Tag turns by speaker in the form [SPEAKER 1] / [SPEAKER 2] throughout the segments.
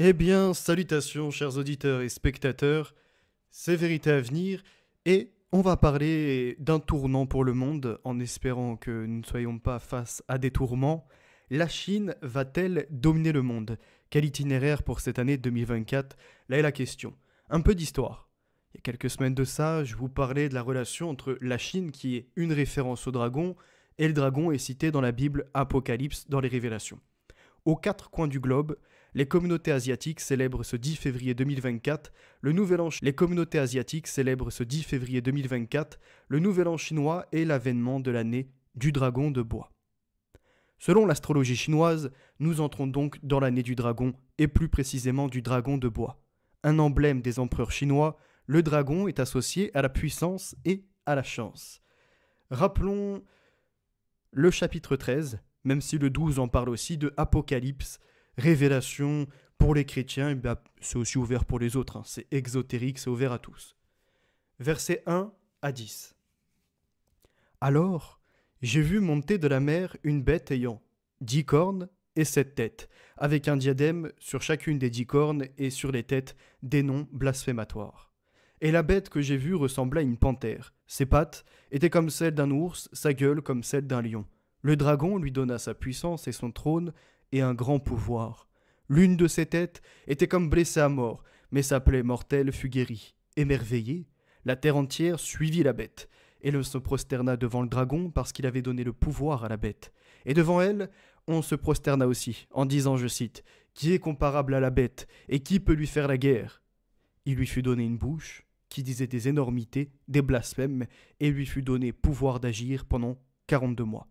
[SPEAKER 1] Eh bien, salutations chers auditeurs et spectateurs, c'est Vérité à venir et on va parler d'un tournant pour le monde en espérant que nous ne soyons pas face à des tourments. La Chine va-t-elle dominer le monde? Quel itinéraire pour cette année 2024? Là est la question. Un peu d'histoire. Il y a quelques semaines de ça, je vous parlais de la relation entre la Chine, qui est une référence au dragon, et le dragon est cité dans la Bible Apocalypse dans les Révélations. Aux quatre coins du globe, les communautés asiatiques célèbrent ce 10 février 2024 le nouvel an. Les communautés asiatiques célèbrent ce 10 février 2024 le nouvel an chinois et l'avènement de l'année du dragon de bois. Selon l'astrologie chinoise, nous entrons donc dans l'année du dragon et plus précisément du dragon de bois. Un emblème des empereurs chinois, le dragon est associé à la puissance et à la chance. Rappelons le chapitre 13, même si le 12 en parle aussi, de Apocalypse, révélation pour les chrétiens, c'est aussi ouvert pour les autres, c'est exotérique, c'est ouvert à tous. Versets 1 à 10. Alors, j'ai vu monter de la mer une bête ayant 10 cornes et 7 têtes, avec un diadème sur chacune des 10 cornes et sur les têtes des noms blasphématoires. Et la bête que j'ai vue ressemblait à une panthère. Ses pattes étaient comme celles d'un ours, sa gueule comme celle d'un lion. Le dragon lui donna sa puissance et son trône et un grand pouvoir. L'une de ses têtes était comme blessée à mort, mais sa plaie mortelle fut guérie. Émerveillée, la terre entière suivit la bête, et l'on se prosterna devant le dragon parce qu'il avait donné le pouvoir à la bête. Et devant elle, on se prosterna aussi, en disant, je cite, « Qui est comparable à la bête, et qui peut lui faire la guerre ?» Il lui fut donné une bouche qui disait des énormités, des blasphèmes, et lui fut donné pouvoir d'agir pendant 42 mois.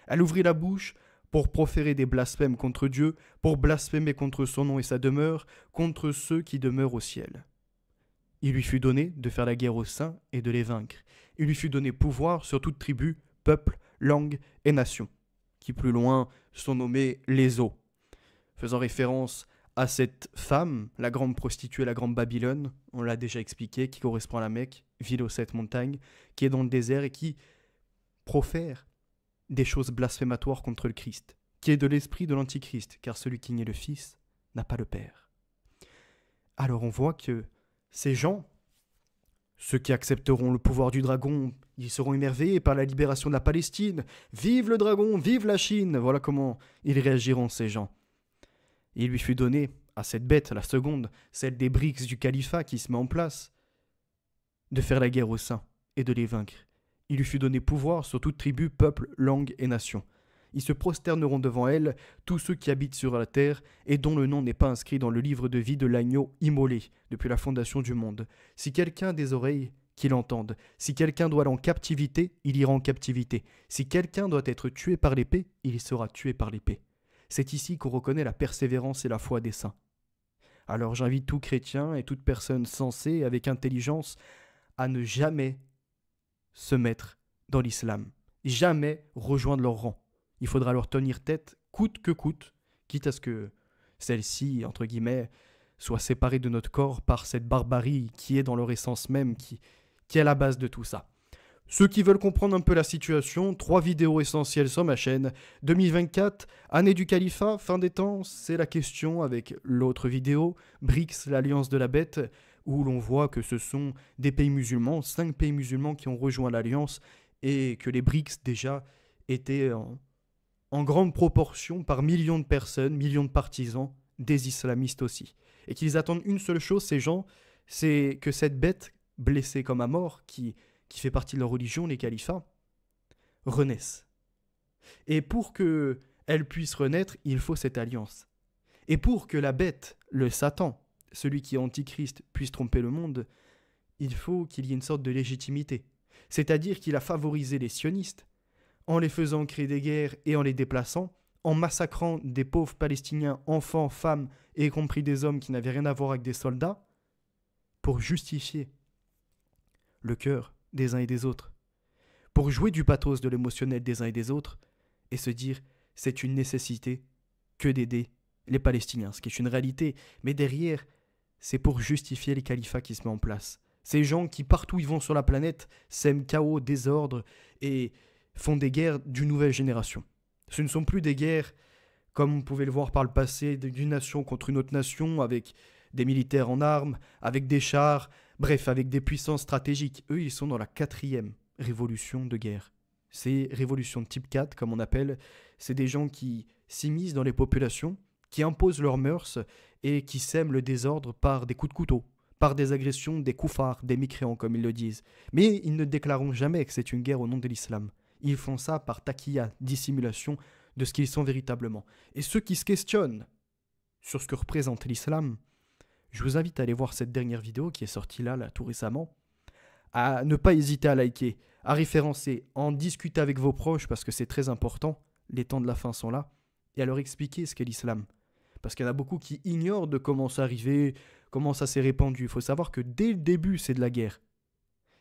[SPEAKER 1] Elle ouvrit la bouche pour proférer des blasphèmes contre Dieu, pour blasphémer contre son nom et sa demeure, contre ceux qui demeurent au ciel. Il lui fut donné de faire la guerre aux saints et de les vaincre. Il lui fut donné pouvoir sur toute tribu, peuple, langue et nation, qui plus loin sont nommés les eaux, faisant référence à cette femme, la grande prostituée, la grande Babylone, on l'a déjà expliqué, qui correspond à la Mecque, ville aux 7 montagnes, qui est dans le désert et qui profère des choses blasphématoires contre le Christ, qui est de l'esprit de l'Antichrist, car celui qui n'est le Fils n'a pas le Père. Alors on voit que ces gens, ceux qui accepteront le pouvoir du dragon, ils seront émerveillés par la libération de la Palestine. Vive le dragon, vive la Chine! Voilà comment ils réagiront, ces gens. Il lui fut donné à cette bête, la seconde, celle des briques du califat qui se met en place, de faire la guerre aux saints et de les vaincre. Il lui fut donné pouvoir sur toute tribu, peuple, langue et nation. Ils se prosterneront devant elle, tous ceux qui habitent sur la terre et dont le nom n'est pas inscrit dans le livre de vie de l'agneau immolé depuis la fondation du monde. Si quelqu'un a des oreilles, qu'il entende. Si quelqu'un doit aller en captivité, il ira en captivité. Si quelqu'un doit être tué par l'épée, il sera tué par l'épée. C'est ici qu'on reconnaît la persévérance et la foi des saints. Alors j'invite tout chrétien et toute personne sensée avec intelligence à ne jamais se mettre dans l'islam, jamais rejoindre leur rang. Il faudra leur tenir tête coûte que coûte, quitte à ce que celle-ci, entre guillemets, soit séparée de notre corps par cette barbarie qui est dans leur essence même, qui est à la base de tout ça. Ceux qui veulent comprendre un peu la situation, 3 vidéos essentielles sur ma chaîne. 2024, année du califat, fin des temps, c'est la question avec l'autre vidéo, BRICS, l'alliance de la bête, où l'on voit que ce sont des pays musulmans, 5 pays musulmans qui ont rejoint l'alliance, et que les BRICS déjà étaient en grande proportion par millions de personnes, millions de partisans, des islamistes aussi. Et qu'ils attendent une seule chose, ces gens, c'est que cette bête blessée comme à mort, qui fait partie de leur religion, les califats, renaissent. Et pour qu'elle puisse renaître, il faut cette alliance. Et pour que la bête, le Satan, celui qui est antichrist, puisse tromper le monde, il faut qu'il y ait une sorte de légitimité. C'est-à-dire qu'il a favorisé les sionistes en les faisant créer des guerres et en les déplaçant, en massacrant des pauvres Palestiniens, enfants, femmes, et y compris des hommes qui n'avaient rien à voir avec des soldats, pour justifier le cœur des uns et des autres, pour jouer du pathos de l'émotionnel des uns et des autres, et se dire c'est une nécessité que d'aider les Palestiniens, ce qui est une réalité, mais derrière, c'est pour justifier les califats qui se mettent en place. Ces gens qui, partout où ils vont sur la planète, sèment chaos, désordre et font des guerres d'une nouvelle génération. Ce ne sont plus des guerres comme on pouvait le voir par le passé, d'une nation contre une autre nation, avec des militaires en armes, avec des chars, bref, avec des puissances stratégiques. Eux, ils sont dans la quatrième révolution de guerre. C'est révolution de type 4, comme on appelle. C'est des gens qui s'immiscent dans les populations, qui imposent leurs mœurs et qui sèment le désordre par des coups de couteau, par des agressions, des koufars, des mécréants, comme ils le disent. Mais ils ne déclareront jamais que c'est une guerre au nom de l'islam. Ils font ça par taquilla, dissimulation de ce qu'ils sont véritablement. Et ceux qui se questionnent sur ce que représente l'islam, je vous invite à aller voir cette dernière vidéo qui est sortie là tout récemment, à ne pas hésiter à liker, à référencer, à en discuter avec vos proches parce que c'est très important, les temps de la fin sont là, et à leur expliquer ce qu'est l'islam. Parce qu'il y en a beaucoup qui ignorent de comment c'est arrivé, comment ça s'est répandu. Il faut savoir que dès le début, c'est de la guerre.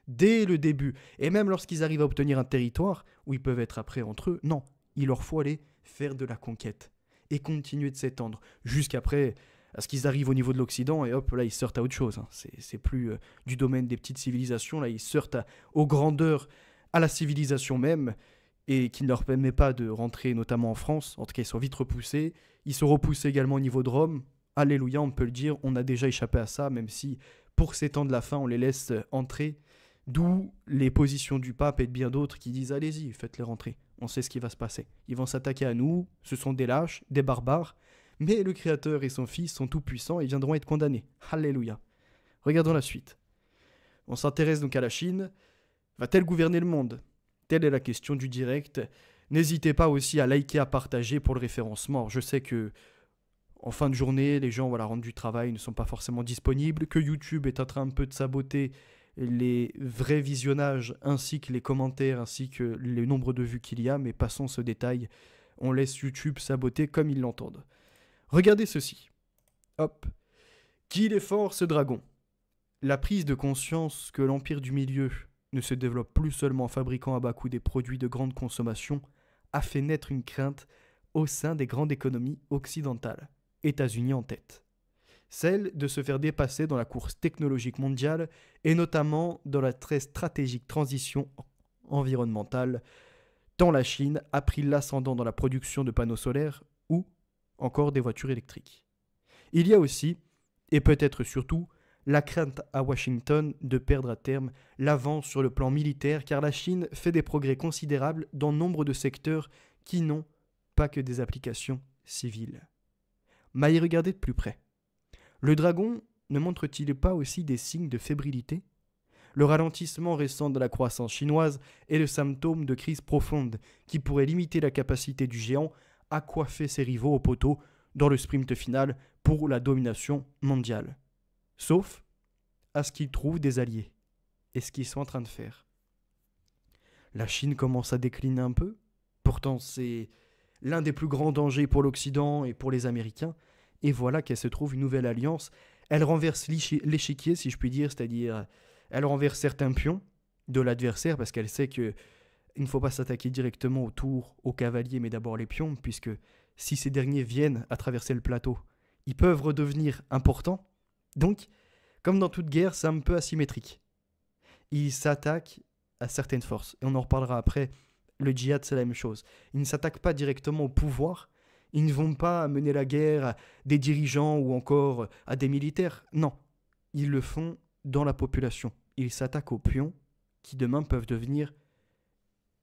[SPEAKER 1] Dès le début. Et même lorsqu'ils arrivent à obtenir un territoire, où ils peuvent être après entre eux, non, il leur faut aller faire de la conquête. Et continuer de s'étendre. Jusqu'après, à ce qu'ils arrivent au niveau de l'Occident, et hop, là, ils sortent à autre chose. Hein. C'est plus du domaine des petites civilisations, là, ils sortent aux grandeurs, à la civilisation même, et qui ne leur permet pas de rentrer, notamment en France. En tout cas, ils sont vite repoussés. Ils sont repoussés également au niveau de Rome. Alléluia, on peut le dire, on a déjà échappé à ça, même si pour ces temps de la fin, on les laisse entrer. D'où les positions du pape et de bien d'autres qui disent allez-y, faites-les rentrer, on sait ce qui va se passer. Ils vont s'attaquer à nous, ce sont des lâches, des barbares, mais le Créateur et son Fils sont tout-puissants et viendront être condamnés. Alléluia. Regardons la suite. On s'intéresse donc à la Chine. Va-t-elle gouverner le monde? Telle est la question du direct. N'hésitez pas aussi à liker, à partager pour le référencement. Je sais que en fin de journée, les gens rentrent du travail, ne sont pas forcément disponibles, que YouTube est en train un peu de saboter les vrais visionnages ainsi que les commentaires ainsi que le nombre de vues qu'il y a, mais passons ce détail, on laisse YouTube saboter comme ils l'entendent. Regardez ceci. Hop. Qu'il est fort ce dragon. La prise de conscience que l'Empire du Milieu ne se développe plus seulement en fabriquant à bas coût des produits de grande consommation a fait naître une crainte au sein des grandes économies occidentales, États-Unis en tête. Celle de se faire dépasser dans la course technologique mondiale et notamment dans la très stratégique transition environnementale, tant la Chine a pris l'ascendant dans la production de panneaux solaires ou encore des voitures électriques. Il y a aussi, et peut-être surtout, la crainte à Washington de perdre à terme l'avance sur le plan militaire car la Chine fait des progrès considérables dans nombre de secteurs qui n'ont pas que des applications civiles. Mais à y regarder de plus près. Le dragon ne montre-t-il pas aussi des signes de fébrilité? Le ralentissement récent de la croissance chinoise est le symptôme de crise profonde qui pourrait limiter la capacité du géant à coiffer ses rivaux au poteau dans le sprint final pour la domination mondiale. Sauf à ce qu'ils trouvent des alliés et ce qu'ils sont en train de faire. La Chine commence à décliner un peu, pourtant c'est l'un des plus grands dangers pour l'Occident et pour les Américains. Et voilà qu'elle se trouve une nouvelle alliance. Elle renverse l'échiquier, si je puis dire, c'est-à-dire elle renverse certains pions de l'adversaire parce qu'elle sait qu'il ne faut pas s'attaquer directement aux tours, aux cavaliers, mais d'abord les pions, puisque si ces derniers viennent à traverser le plateau, ils peuvent redevenir importants. Donc, comme dans toute guerre, c'est un peu asymétrique. Ils s'attaquent à certaines forces. Et on en reparlera après. Le djihad, c'est la même chose. Ils ne s'attaquent pas directement au pouvoir. Ils ne vont pas mener la guerre à des dirigeants ou encore à des militaires. Non, ils le font dans la population. Ils s'attaquent aux pions qui demain peuvent devenir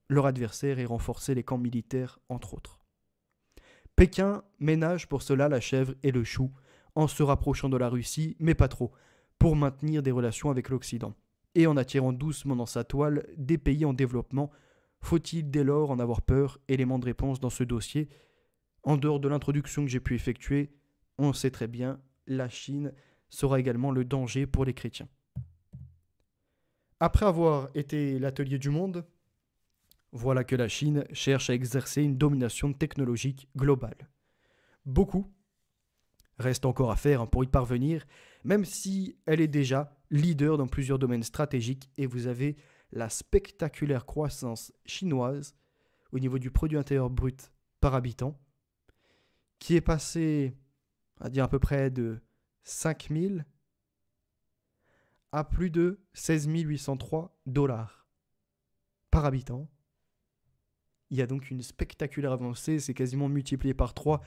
[SPEAKER 1] leur adversaire et renforcer les camps militaires, entre autres. Pékin ménage pour cela la chèvre et le chou en se rapprochant de la Russie, mais pas trop, pour maintenir des relations avec l'Occident. Et en attirant doucement dans sa toile des pays en développement. Faut-il dès lors en avoir peur? Élément de réponse dans ce dossier. En dehors de l'introduction que j'ai pu effectuer, on sait très bien, la Chine sera également le danger pour les chrétiens. Après avoir été l'atelier du monde, voilà que la Chine cherche à exercer une domination technologique globale. Beaucoup reste encore à faire pour y parvenir, même si elle est déjà leader dans plusieurs domaines stratégiques et vous avez la spectaculaire croissance chinoise au niveau du produit intérieur brut par habitant, qui est passé, on va dire à peu près de 5 000 à plus de 16 803 $ par habitant. Il y a donc une spectaculaire avancée, c'est quasiment multiplié par 3.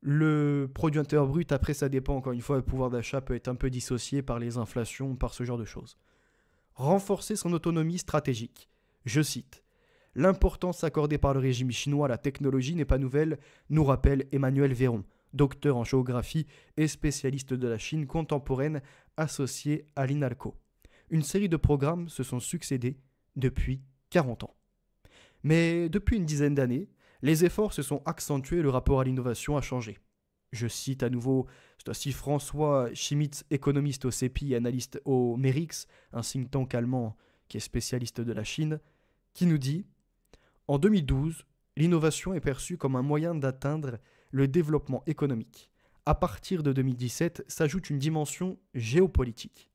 [SPEAKER 1] Le produit intérieur brut, après ça dépend encore une fois, le pouvoir d'achat peut être un peu dissocié par les inflations, par ce genre de choses. Renforcer son autonomie stratégique. Je cite. L'importance accordée par le régime chinois à la technologie n'est pas nouvelle, nous rappelle Emmanuel Véron, docteur en géographie et spécialiste de la Chine contemporaine associé à l'INALCO. Une série de programmes se sont succédés depuis 40 ans. Mais depuis une dizaine d'années, les efforts se sont accentués et le rapport à l'innovation a changé. Je cite à nouveau François Chimitz, économiste au CEPI et analyste au MERIX, un think tank allemand qui est spécialiste de la Chine, qui nous dit « En 2012, l'innovation est perçue comme un moyen d'atteindre le développement économique. À partir de 2017, s'ajoute une dimension géopolitique.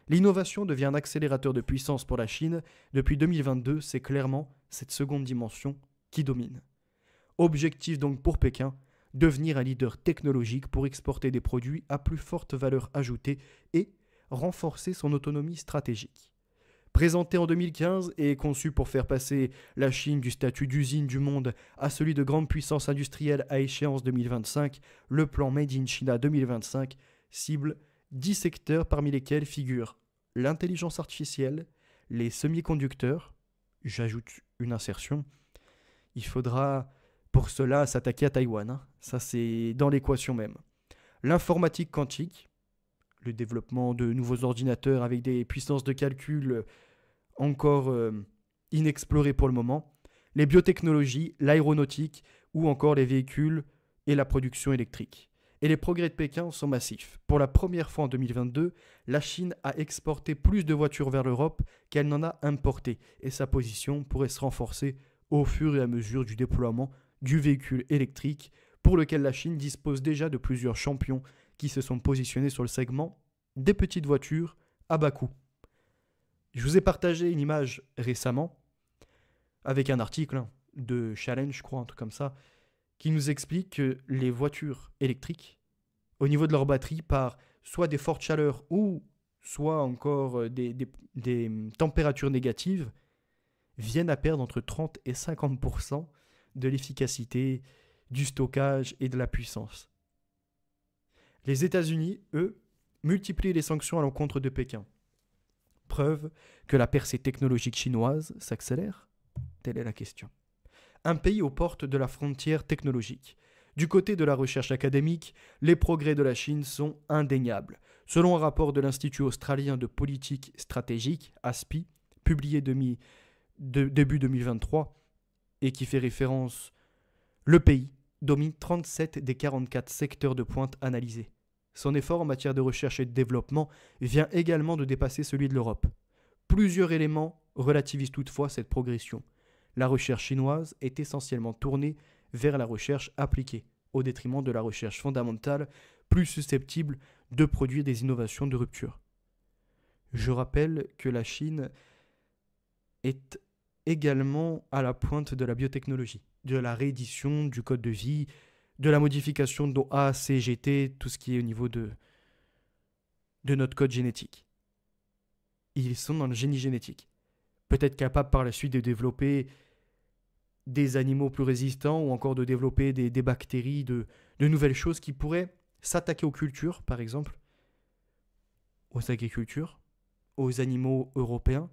[SPEAKER 1] L'innovation devient un accélérateur de puissance pour la Chine. Depuis 2022, c'est clairement cette seconde dimension qui domine. Objectif donc pour Pékin, devenir un leader technologique pour exporter des produits à plus forte valeur ajoutée et renforcer son autonomie stratégique. Présenté en 2015 et conçu pour faire passer la Chine du statut d'usine du monde à celui de grande puissance industrielle à échéance 2025, le plan Made in China 2025 cible 10 secteurs parmi lesquels figurent l'intelligence artificielle, les semi-conducteurs, j'ajoute une insertion, il faudra pour cela s'attaquer à Taïwan, hein. Ça c'est dans l'équation même. L'informatique quantique, le développement de nouveaux ordinateurs avec des puissances de calcul encore inexplorées pour le moment, les biotechnologies, l'aéronautique ou encore les véhicules et la production électrique. Et les progrès de Pékin sont massifs. Pour la première fois en 2022, la Chine a exporté plus de voitures vers l'Europe qu'elle n'en a importées, et sa position pourrait se renforcer au fur et à mesure du déploiement du véhicule électrique, pour lequel la Chine dispose déjà de plusieurs champions qui se sont positionnés sur le segment des petites voitures à bas coût. Je vous ai partagé une image récemment avec un article de Challenge, je crois, un truc comme ça, qui nous explique que les voitures électriques, au niveau de leur batterie, par soit des fortes chaleurs ou soit encore des températures négatives, viennent à perdre entre 30 et 50% de l'efficacité, du stockage et de la puissance. Les États-Unis, eux, multiplient les sanctions à l'encontre de Pékin. Preuve que la percée technologique chinoise s'accélère? Telle est la question. Un pays aux portes de la frontière technologique. Du côté de la recherche académique, les progrès de la Chine sont indéniables. Selon un rapport de l'Institut australien de politique stratégique, ASPI, publié début 2023, et qui fait référence, le pays domine 37 des 44 secteurs de pointe analysés. Son effort en matière de recherche et de développement vient également de dépasser celui de l'Europe. Plusieurs éléments relativisent toutefois cette progression. La recherche chinoise est essentiellement tournée vers la recherche appliquée, au détriment de la recherche fondamentale, plus susceptible de produire des innovations de rupture. Je rappelle que la Chine est également à la pointe de la biotechnologie, de la réédition du code de vie, de la modification de nos A, C, G, T, tout ce qui est au niveau de notre code génétique. Ils sont dans le génie génétique. Peut-être capables par la suite de développer des animaux plus résistants ou encore de développer des bactéries, de nouvelles choses qui pourraient s'attaquer aux cultures, par exemple, aux agricultures, aux animaux européens,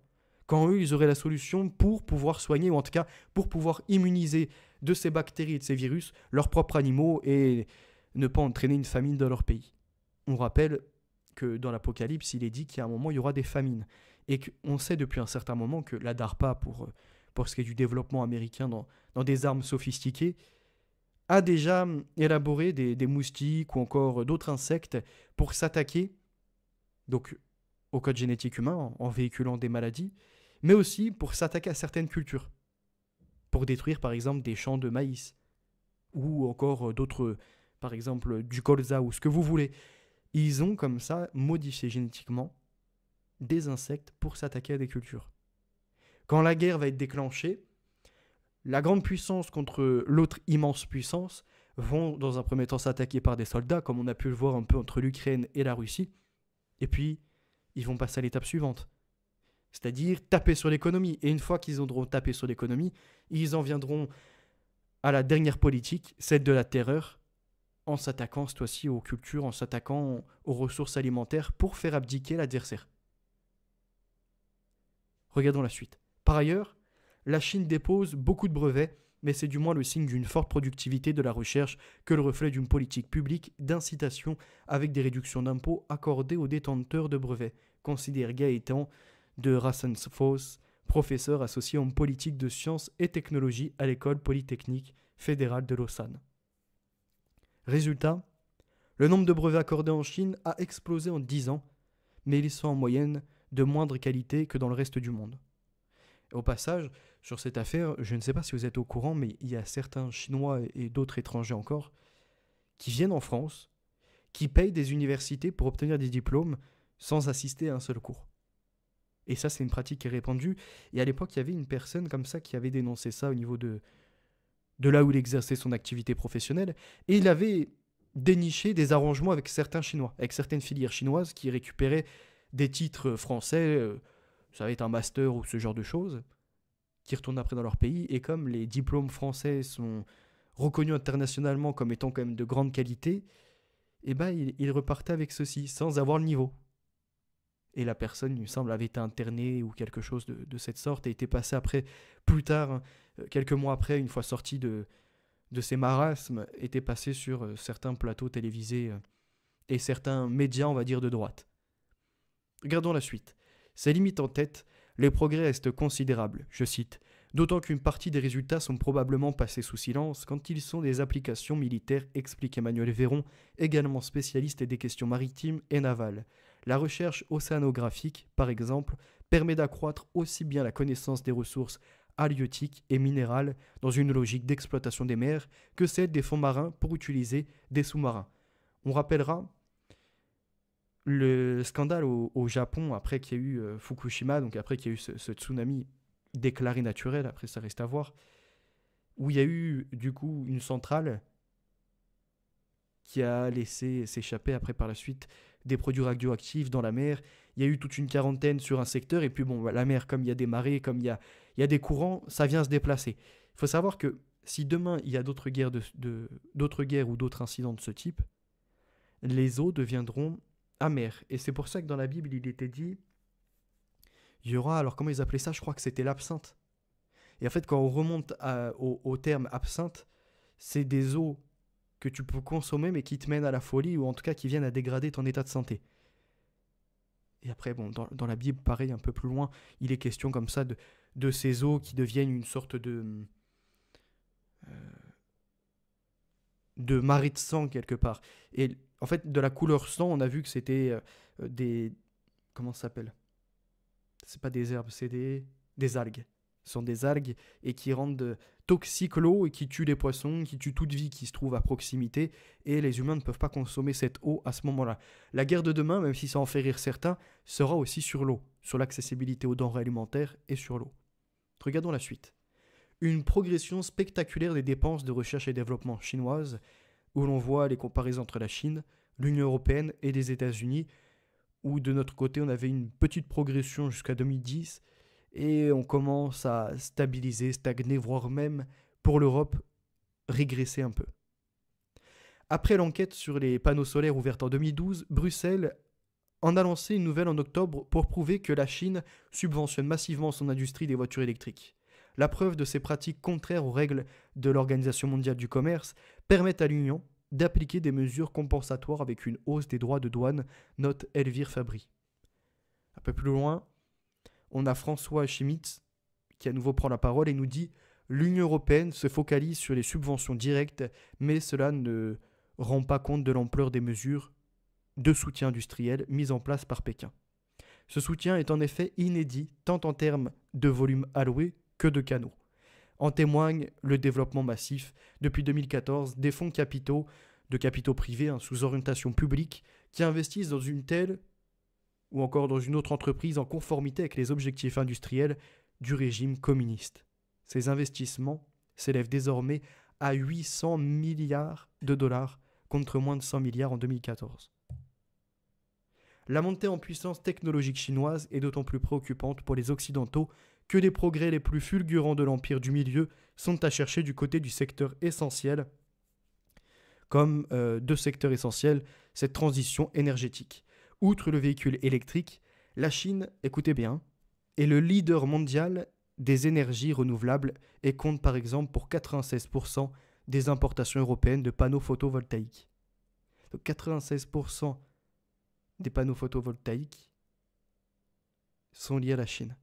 [SPEAKER 1] quand eux, ils auraient la solution pour pouvoir soigner, ou en tout cas pour pouvoir immuniser de ces bactéries et de ces virus leurs propres animaux et ne pas entraîner une famine dans leur pays. On rappelle que dans l'Apocalypse, il est dit qu'à un moment, il y aura des famines. Et qu'on sait depuis un certain moment que la DARPA, pour ce qui est du développement américain dans des armes sophistiquées, a déjà élaboré des moustiques ou encore d'autres insectes pour s'attaquer donc, au code génétique humain en véhiculant des maladies, mais aussi pour s'attaquer à certaines cultures, pour détruire par exemple des champs de maïs, ou encore d'autres, par exemple du colza ou ce que vous voulez. Ils ont comme ça modifié génétiquement des insectes pour s'attaquer à des cultures. Quand la guerre va être déclenchée, la grande puissance contre l'autre immense puissance vont dans un premier temps s'attaquer par des soldats, comme on a pu le voir un peu entre l'Ukraine et la Russie, et puis ils vont passer à l'étape suivante. c'est-à-dire taper sur l'économie. Et une fois qu'ils auront tapé sur l'économie, ils en viendront à la dernière politique, celle de la terreur, en s'attaquant cette fois-ci aux cultures, en s'attaquant aux ressources alimentaires pour faire abdiquer l'adversaire. Regardons la suite. Par ailleurs, la Chine dépose beaucoup de brevets, mais c'est du moins le signe d'une forte productivité de la recherche que le reflet d'une politique publique d'incitation avec des réductions d'impôts accordées aux détenteurs de brevets, considère Gaëtan de Rassensfoss, professeur associé en politique de sciences et technologies à l'école polytechnique fédérale de Lausanne. Résultat, le nombre de brevets accordés en Chine a explosé en 10 ans, mais ils sont en moyenne de moindre qualité que dans le reste du monde. Au passage, sur cette affaire, je ne sais pas si vous êtes au courant, mais il y a certains Chinois et d'autres étrangers encore qui viennent en France, qui payent des universités pour obtenir des diplômes sans assister à un seul cours. Et ça, c'est une pratique qui est répandue. Et à l'époque, il y avait une personne comme ça qui avait dénoncé ça au niveau de là où il exerçait son activité professionnelle. Et il avait déniché des arrangements avec certains Chinois, avec certaines filières chinoises qui récupéraient des titres français, ça va être un master ou ce genre de choses, qui retournent après dans leur pays. Et comme les diplômes français sont reconnus internationalement comme étant quand même de grande qualité, eh ben, il repartait avec ceci, sans avoir le niveau. Et la personne, il me semble, avait été internée ou quelque chose de cette sorte et était passée après, plus tard, quelques mois après, une fois sorti de ces marasmes, était passé sur certains plateaux télévisés et certains médias, on va dire, de droite. Regardons la suite. Ces limites en tête, les progrès restent considérables, je cite, d'autant qu'une partie des résultats sont probablement passés sous silence quand ils sont des applications militaires, explique Emmanuel Véron, également spécialiste des questions maritimes et navales. La recherche océanographique, par exemple, permet d'accroître aussi bien la connaissance des ressources halieutiques et minérales dans une logique d'exploitation des mers que celle des fonds marins pour utiliser des sous-marins. On rappellera le scandale au Japon après qu'il y a eu Fukushima, donc après qu'il y a eu ce tsunami déclaré naturel, après ça reste à voir, où il y a eu du coup une centrale qui a laissé s'échapper après par la suite des produits radioactifs dans la mer. Il y a eu toute une quarantaine sur un secteur, et puis bon, la mer, comme il y a des marées, comme il y a des courants, ça vient se déplacer. Il faut savoir que si demain il y a d'autres guerres, d'autres guerres ou d'autres incidents de ce type, les eaux deviendront amères. Et c'est pour ça que dans la Bible, il était dit, il y aura, alors comment ils appelaient ça? Je crois que c'était l'absinthe. Et en fait, quand on remonte au terme absinthe, c'est des eaux que tu peux consommer mais qui te mènent à la folie ou en tout cas qui viennent à dégrader ton état de santé. Et après, bon, dans la Bible, pareil, un peu plus loin, il est question comme ça de ces eaux qui deviennent une sorte de marée de sang quelque part. Et en fait, de la couleur sang, on a vu que c'était des... Comment ça s'appelle? C'est pas des herbes, c'est des algues. Ce sont des algues et qui rendent toxiques l'eau et qui tuent les poissons, qui tuent toute vie qui se trouve à proximité. Et les humains ne peuvent pas consommer cette eau à ce moment-là. La guerre de demain, même si ça en fait rire certains, sera aussi sur l'eau, sur l'accessibilité aux denrées alimentaires et sur l'eau. Regardons la suite. Une progression spectaculaire des dépenses de recherche et développement chinoises, où l'on voit les comparaisons entre la Chine, l'Union européenne et les États-Unis, où de notre côté on avait une petite progression jusqu'à 2010, et on commence à stabiliser, stagner, voire même, pour l'Europe, régresser un peu. Après l'enquête sur les panneaux solaires ouverte en 2012, Bruxelles en a lancé une nouvelle en octobre pour prouver que la Chine subventionne massivement son industrie des voitures électriques. La preuve de ces pratiques contraires aux règles de l'Organisation mondiale du commerce permet à l'Union d'appliquer des mesures compensatoires avec une hausse des droits de douane, note Elvire Fabry. Un peu plus loin, on a François Schmitz qui à nouveau prend la parole et nous dit « L'Union européenne se focalise sur les subventions directes, mais cela ne rend pas compte de l'ampleur des mesures de soutien industriel mises en place par Pékin. Ce soutien est en effet inédit tant en termes de volume alloué que de canaux. En témoigne le développement massif, depuis 2014, des fonds de capitaux privés sous orientation publique, qui investissent dans une telle ou encore dans une autre entreprise en conformité avec les objectifs industriels du régime communiste. Ces investissements s'élèvent désormais à 800 milliards de dollars contre moins de 100 milliards en 2014. La montée en puissance technologique chinoise est d'autant plus préoccupante pour les Occidentaux que les progrès les plus fulgurants de l'empire du milieu sont à chercher du côté du secteur essentiel, comme deux secteurs essentiels, cette transition énergétique. Outre le véhicule électrique, la Chine, écoutez bien, est le leader mondial des énergies renouvelables et compte par exemple pour 96% des importations européennes de panneaux photovoltaïques. Donc 96% des panneaux photovoltaïques sont liés à la Chine.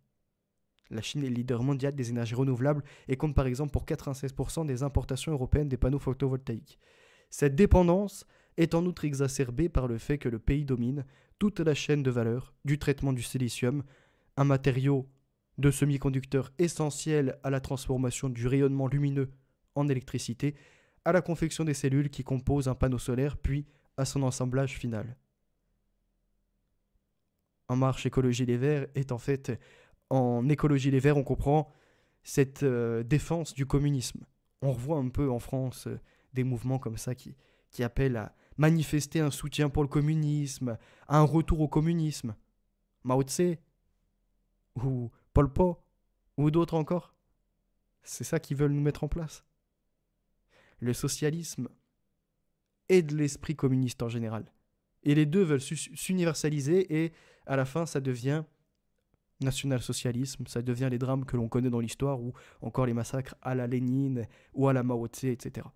[SPEAKER 1] La Chine est le leader mondial des énergies renouvelables et compte par exemple pour 96% des importations européennes des panneaux photovoltaïques. Cette dépendance est en outre exacerbée par le fait que le pays domine toute la chaîne de valeur du traitement du silicium, un matériau de semi-conducteur essentiel à la transformation du rayonnement lumineux en électricité, à la confection des cellules qui composent un panneau solaire, puis à son assemblage final. En marche écologie les Verts est en fait, en écologie les Verts, on comprend cette défense du communisme. On revoit un peu en France des mouvements comme ça qui appellent à manifester un soutien pour le communisme, à un retour au communisme. Mao Tse, ou Pol Pot, ou d'autres encore. C'est ça qu'ils veulent nous mettre en place. Le socialisme et de l'esprit communiste en général. Et les deux veulent s'universaliser et à la fin ça devient national-socialisme, ça devient les drames que l'on connaît dans l'histoire ou encore les massacres à la Lénine ou à la Mao Tse, etc.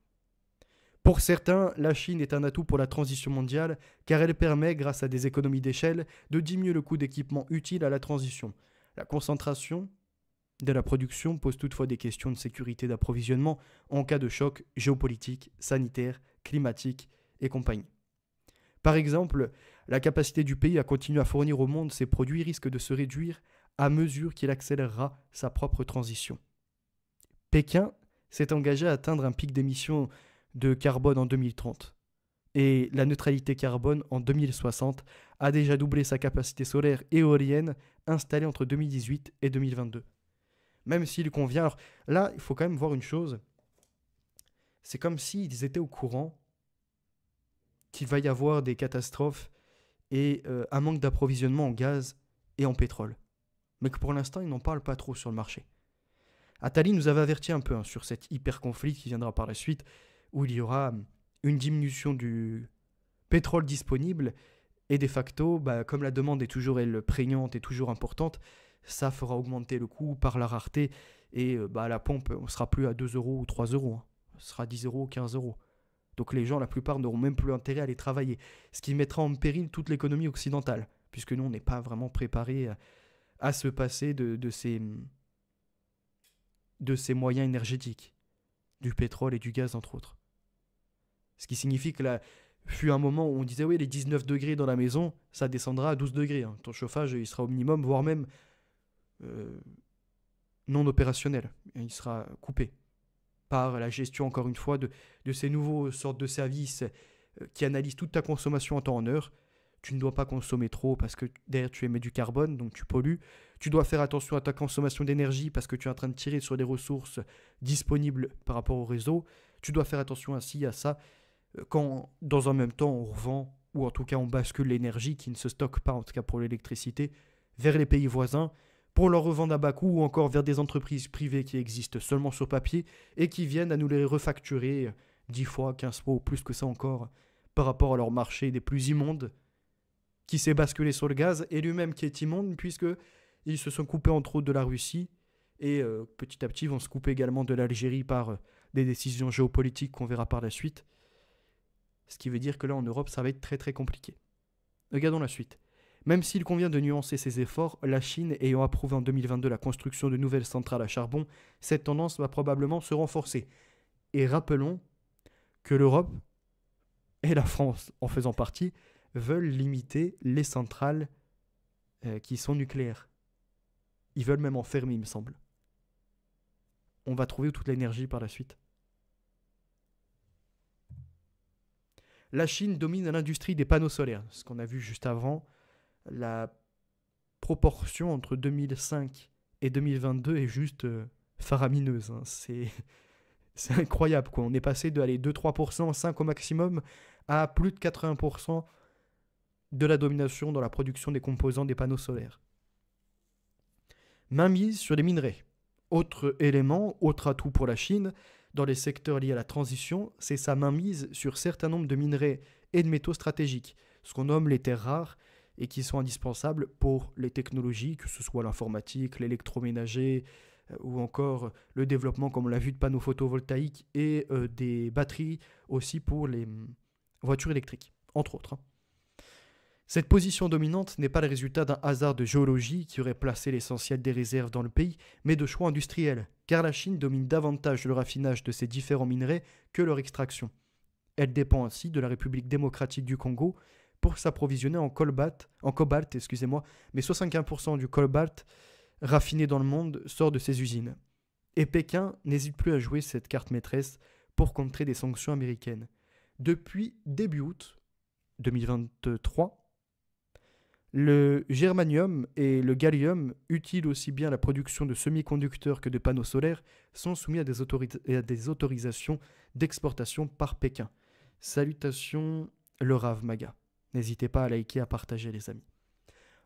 [SPEAKER 1] Pour certains, la Chine est un atout pour la transition mondiale car elle permet, grâce à des économies d'échelle, de diminuer le coût d'équipement utile à la transition. La concentration de la production pose toutefois des questions de sécurité d'approvisionnement en cas de choc géopolitique, sanitaire, climatique et compagnie. Par exemple, la capacité du pays à continuer à fournir au monde ses produits risque de se réduire à mesure qu'il accélérera sa propre transition. Pékin s'est engagé à atteindre un pic d'émissions de carbone en 2030 et la neutralité carbone en 2060 a déjà doublé sa capacité solaire et éolienne installée entre 2018 et 2022. Même s'il convient, alors là, il faut quand même voir une chose, c'est comme s'ils étaient au courant qu'il va y avoir des catastrophes et un manque d'approvisionnement en gaz et en pétrole. Mais que pour l'instant, ils n'en parlent pas trop sur le marché. Attali nous avait averti un peu sur cet hyper-conflit qui viendra par la suite, où il y aura une diminution du pétrole disponible, et de facto, comme la demande est toujours prégnante et toujours importante, ça fera augmenter le coût par la rareté, et à la pompe, on ne sera plus à 2 euros ou 3 euros, hein. Ce sera 10 euros ou 15 euros. Donc les gens, la plupart, n'auront même plus intérêt à aller travailler, ce qui mettra en péril toute l'économie occidentale, puisque nous, on n'est pas vraiment préparés à se passer de ces moyens énergétiques, du pétrole et du gaz, entre autres. Ce qui signifie que là, fut un moment où on disait, oui, les 19 degrés dans la maison, ça descendra à 12 degrés. Hein. Ton chauffage, il sera au minimum, voire même non opérationnel. Il sera coupé par la gestion, encore une fois, de ces nouveaux sortes de services qui analysent toute ta consommation en temps en heure. Tu ne dois pas consommer trop parce que derrière tu émets du carbone, donc tu pollues. Tu dois faire attention à ta consommation d'énergie parce que tu es en train de tirer sur des ressources disponibles par rapport au réseau. Tu dois faire attention ainsi à ça quand, dans un même temps, on revend ou en tout cas on bascule l'énergie qui ne se stocke pas, en tout cas pour l'électricité, vers les pays voisins pour leur revendre à bas coût ou encore vers des entreprises privées qui existent seulement sur papier et qui viennent à nous les refacturer 10 fois, 15 fois ou plus que ça encore par rapport à leur marché des plus immondes qui s'est basculé sur le gaz et lui-même qui est immonde puisqu'ils se sont coupés entre autres de la Russie et petit à petit vont se couper également de l'Algérie par des décisions géopolitiques qu'on verra par la suite. Ce qui veut dire que là en Europe ça va être très très compliqué. Regardons la suite. Même s'il convient de nuancer ses efforts, la Chine ayant approuvé en 2022 la construction de nouvelles centrales à charbon, cette tendance va probablement se renforcer. Et rappelons que l'Europe, et la France en faisant partie, veulent limiter les centrales qui sont nucléaires. Ils veulent même en fermer, il me semble. On va trouver toute l'énergie par la suite. La Chine domine l'industrie des panneaux solaires. Ce qu'on a vu juste avant, la proportion entre 2005 et 2022 est juste faramineuse. Hein. C'est incroyable, quoi. On est passé de 2-3%, 5% au maximum, à plus de 80% de la domination dans la production des composants des panneaux solaires. Mainmise sur les minerais. Autre élément, autre atout pour la Chine, dans les secteurs liés à la transition, c'est sa mainmise sur certain nombre de minerais et de métaux stratégiques, ce qu'on nomme les terres rares, et qui sont indispensables pour les technologies, que ce soit l'informatique, l'électroménager, ou encore le développement, comme on l'a vu, de panneaux photovoltaïques et des batteries aussi pour les voitures électriques, entre autres. Cette position dominante n'est pas le résultat d'un hasard de géologie qui aurait placé l'essentiel des réserves dans le pays, mais de choix industriels, car la Chine domine davantage le raffinage de ces différents minerais que leur extraction. Elle dépend ainsi de la République démocratique du Congo pour s'approvisionner en cobalt, mais 75% du cobalt raffiné dans le monde sort de ces usines. Et Pékin n'hésite plus à jouer cette carte maîtresse pour contrer des sanctions américaines. Depuis début août 2023, le germanium et le gallium, utiles aussi bien à la production de semi-conducteurs que de panneaux solaires, sont soumis à des autorisations d'exportation par Pékin. Salutations, le Rav Maga. N'hésitez pas à liker, à partager, les amis.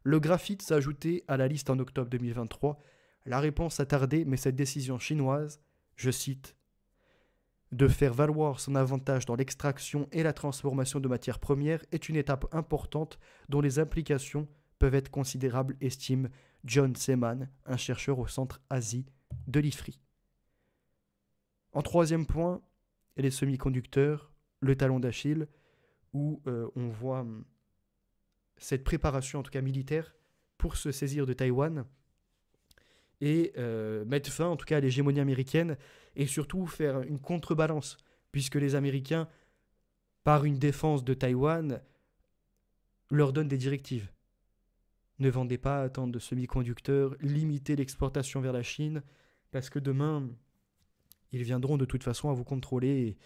[SPEAKER 1] Le graphite s'est ajouté à la liste en octobre 2023. La réponse a tardé, mais cette décision chinoise, je cite, de faire valoir son avantage dans l'extraction et la transformation de matières premières est une étape importante dont les implications peuvent être considérables, estime John Seaman, un chercheur au Centre Asie de l'IFRI. En troisième point, les semi-conducteurs, le talon d'Achille, où on voit cette préparation, en tout cas militaire, pour se saisir de Taïwan et mettre fin, en tout cas, à l'hégémonie américaine et surtout faire une contrebalance, puisque les Américains, par une défense de Taïwan, leur donnent des directives. Ne vendez pas tant de semi-conducteurs, limitez l'exportation vers la Chine, parce que demain, ils viendront de toute façon à vous contrôler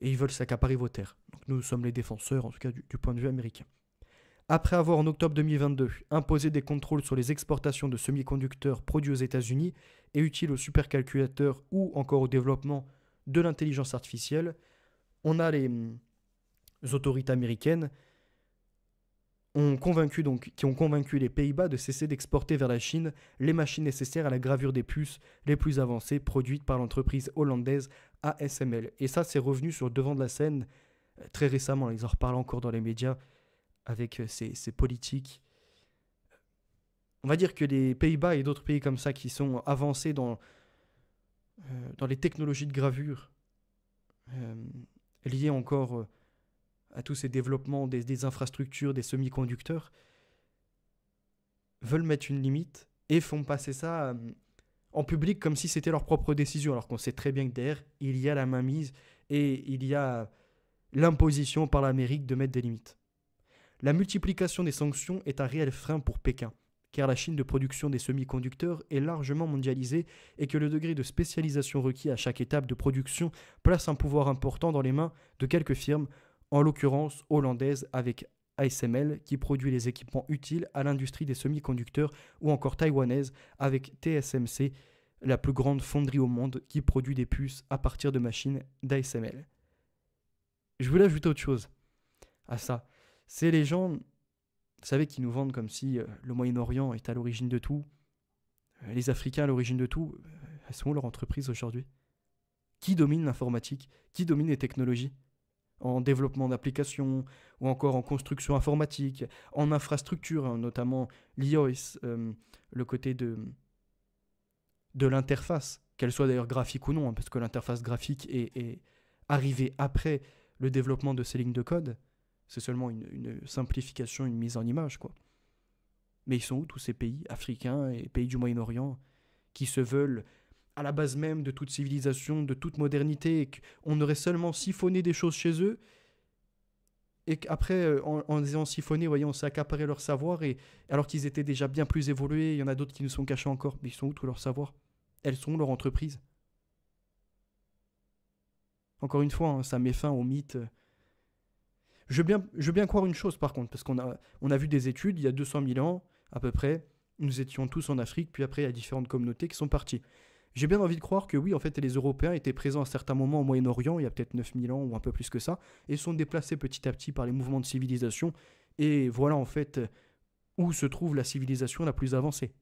[SPEAKER 1] et ils veulent s'accaparer vos terres. Donc nous sommes les défenseurs, en tout cas du point de vue américain. Après avoir, en octobre 2022, imposé des contrôles sur les exportations de semi-conducteurs produits aux États-Unis et utiles aux supercalculateurs ou encore au développement de l'intelligence artificielle, on a les autorités américaines qui ont convaincu les Pays-Bas de cesser d'exporter vers la Chine les machines nécessaires à la gravure des puces les plus avancées produites par l'entreprise hollandaise ASML. Et ça, c'est revenu sur le devant de la scène très récemment. Ils en reparlent encore dans les médias avec ces politiques. On va dire que les Pays-Bas et d'autres pays comme ça qui sont avancés dans les technologies de gravure liées encore à tous ces développements des infrastructures, des semi-conducteurs, veulent mettre une limite et font passer ça en public comme si c'était leur propre décision, alors qu'on sait très bien que derrière, il y a la mainmise et il y a l'imposition par l'Amérique de mettre des limites. La multiplication des sanctions est un réel frein pour Pékin, car la chaîne de production des semi-conducteurs est largement mondialisée et que le degré de spécialisation requis à chaque étape de production place un pouvoir important dans les mains de quelques firmes, en l'occurrence hollandaise avec ASML qui produit les équipements utiles à l'industrie des semi-conducteurs ou encore taïwanaise avec TSMC, la plus grande fonderie au monde qui produit des puces à partir de machines d'ASML. Je voulais ajouter autre chose à ça. C'est les gens, vous savez, qui nous vendent comme si le Moyen-Orient est à l'origine de tout, les Africains à l'origine de tout. Elles sont où leurs entreprises aujourd'hui ? Qui domine l'informatique ? Qui domine les technologies ? En développement d'applications, ou encore en construction informatique, en infrastructure, notamment l'IOS, le côté de l'interface, qu'elle soit d'ailleurs graphique ou non, parce que l'interface graphique est arrivée après le développement de ces lignes de code. C'est seulement une simplification, une mise en image, quoi. Mais ils sont où tous ces pays africains et pays du Moyen-Orient qui se veulent à la base même de toute civilisation, de toute modernité, et qu'on aurait seulement siphonné des choses chez eux, et qu'après, en disant siphonner, voyons, on s'est accaparé leur savoir, et alors qu'ils étaient déjà bien plus évolués, il y en a d'autres qui nous sont cachés encore. Mais ils sont où tous leurs savoirs ? Elles sont où leurs entreprises ? Encore une fois, hein, ça met fin au mythe. Je veux bien croire une chose par contre, parce qu'on a vu des études, il y a 200 000 ans à peu près, nous étions tous en Afrique, puis après il y a différentes communautés qui sont parties. J'ai bien envie de croire que oui, en fait, les Européens étaient présents à certains moments au Moyen-Orient, il y a peut-être 9000 ans ou un peu plus que ça, et sont déplacés petit à petit par les mouvements de civilisation, Et voilà en fait où se trouve la civilisation la plus avancée.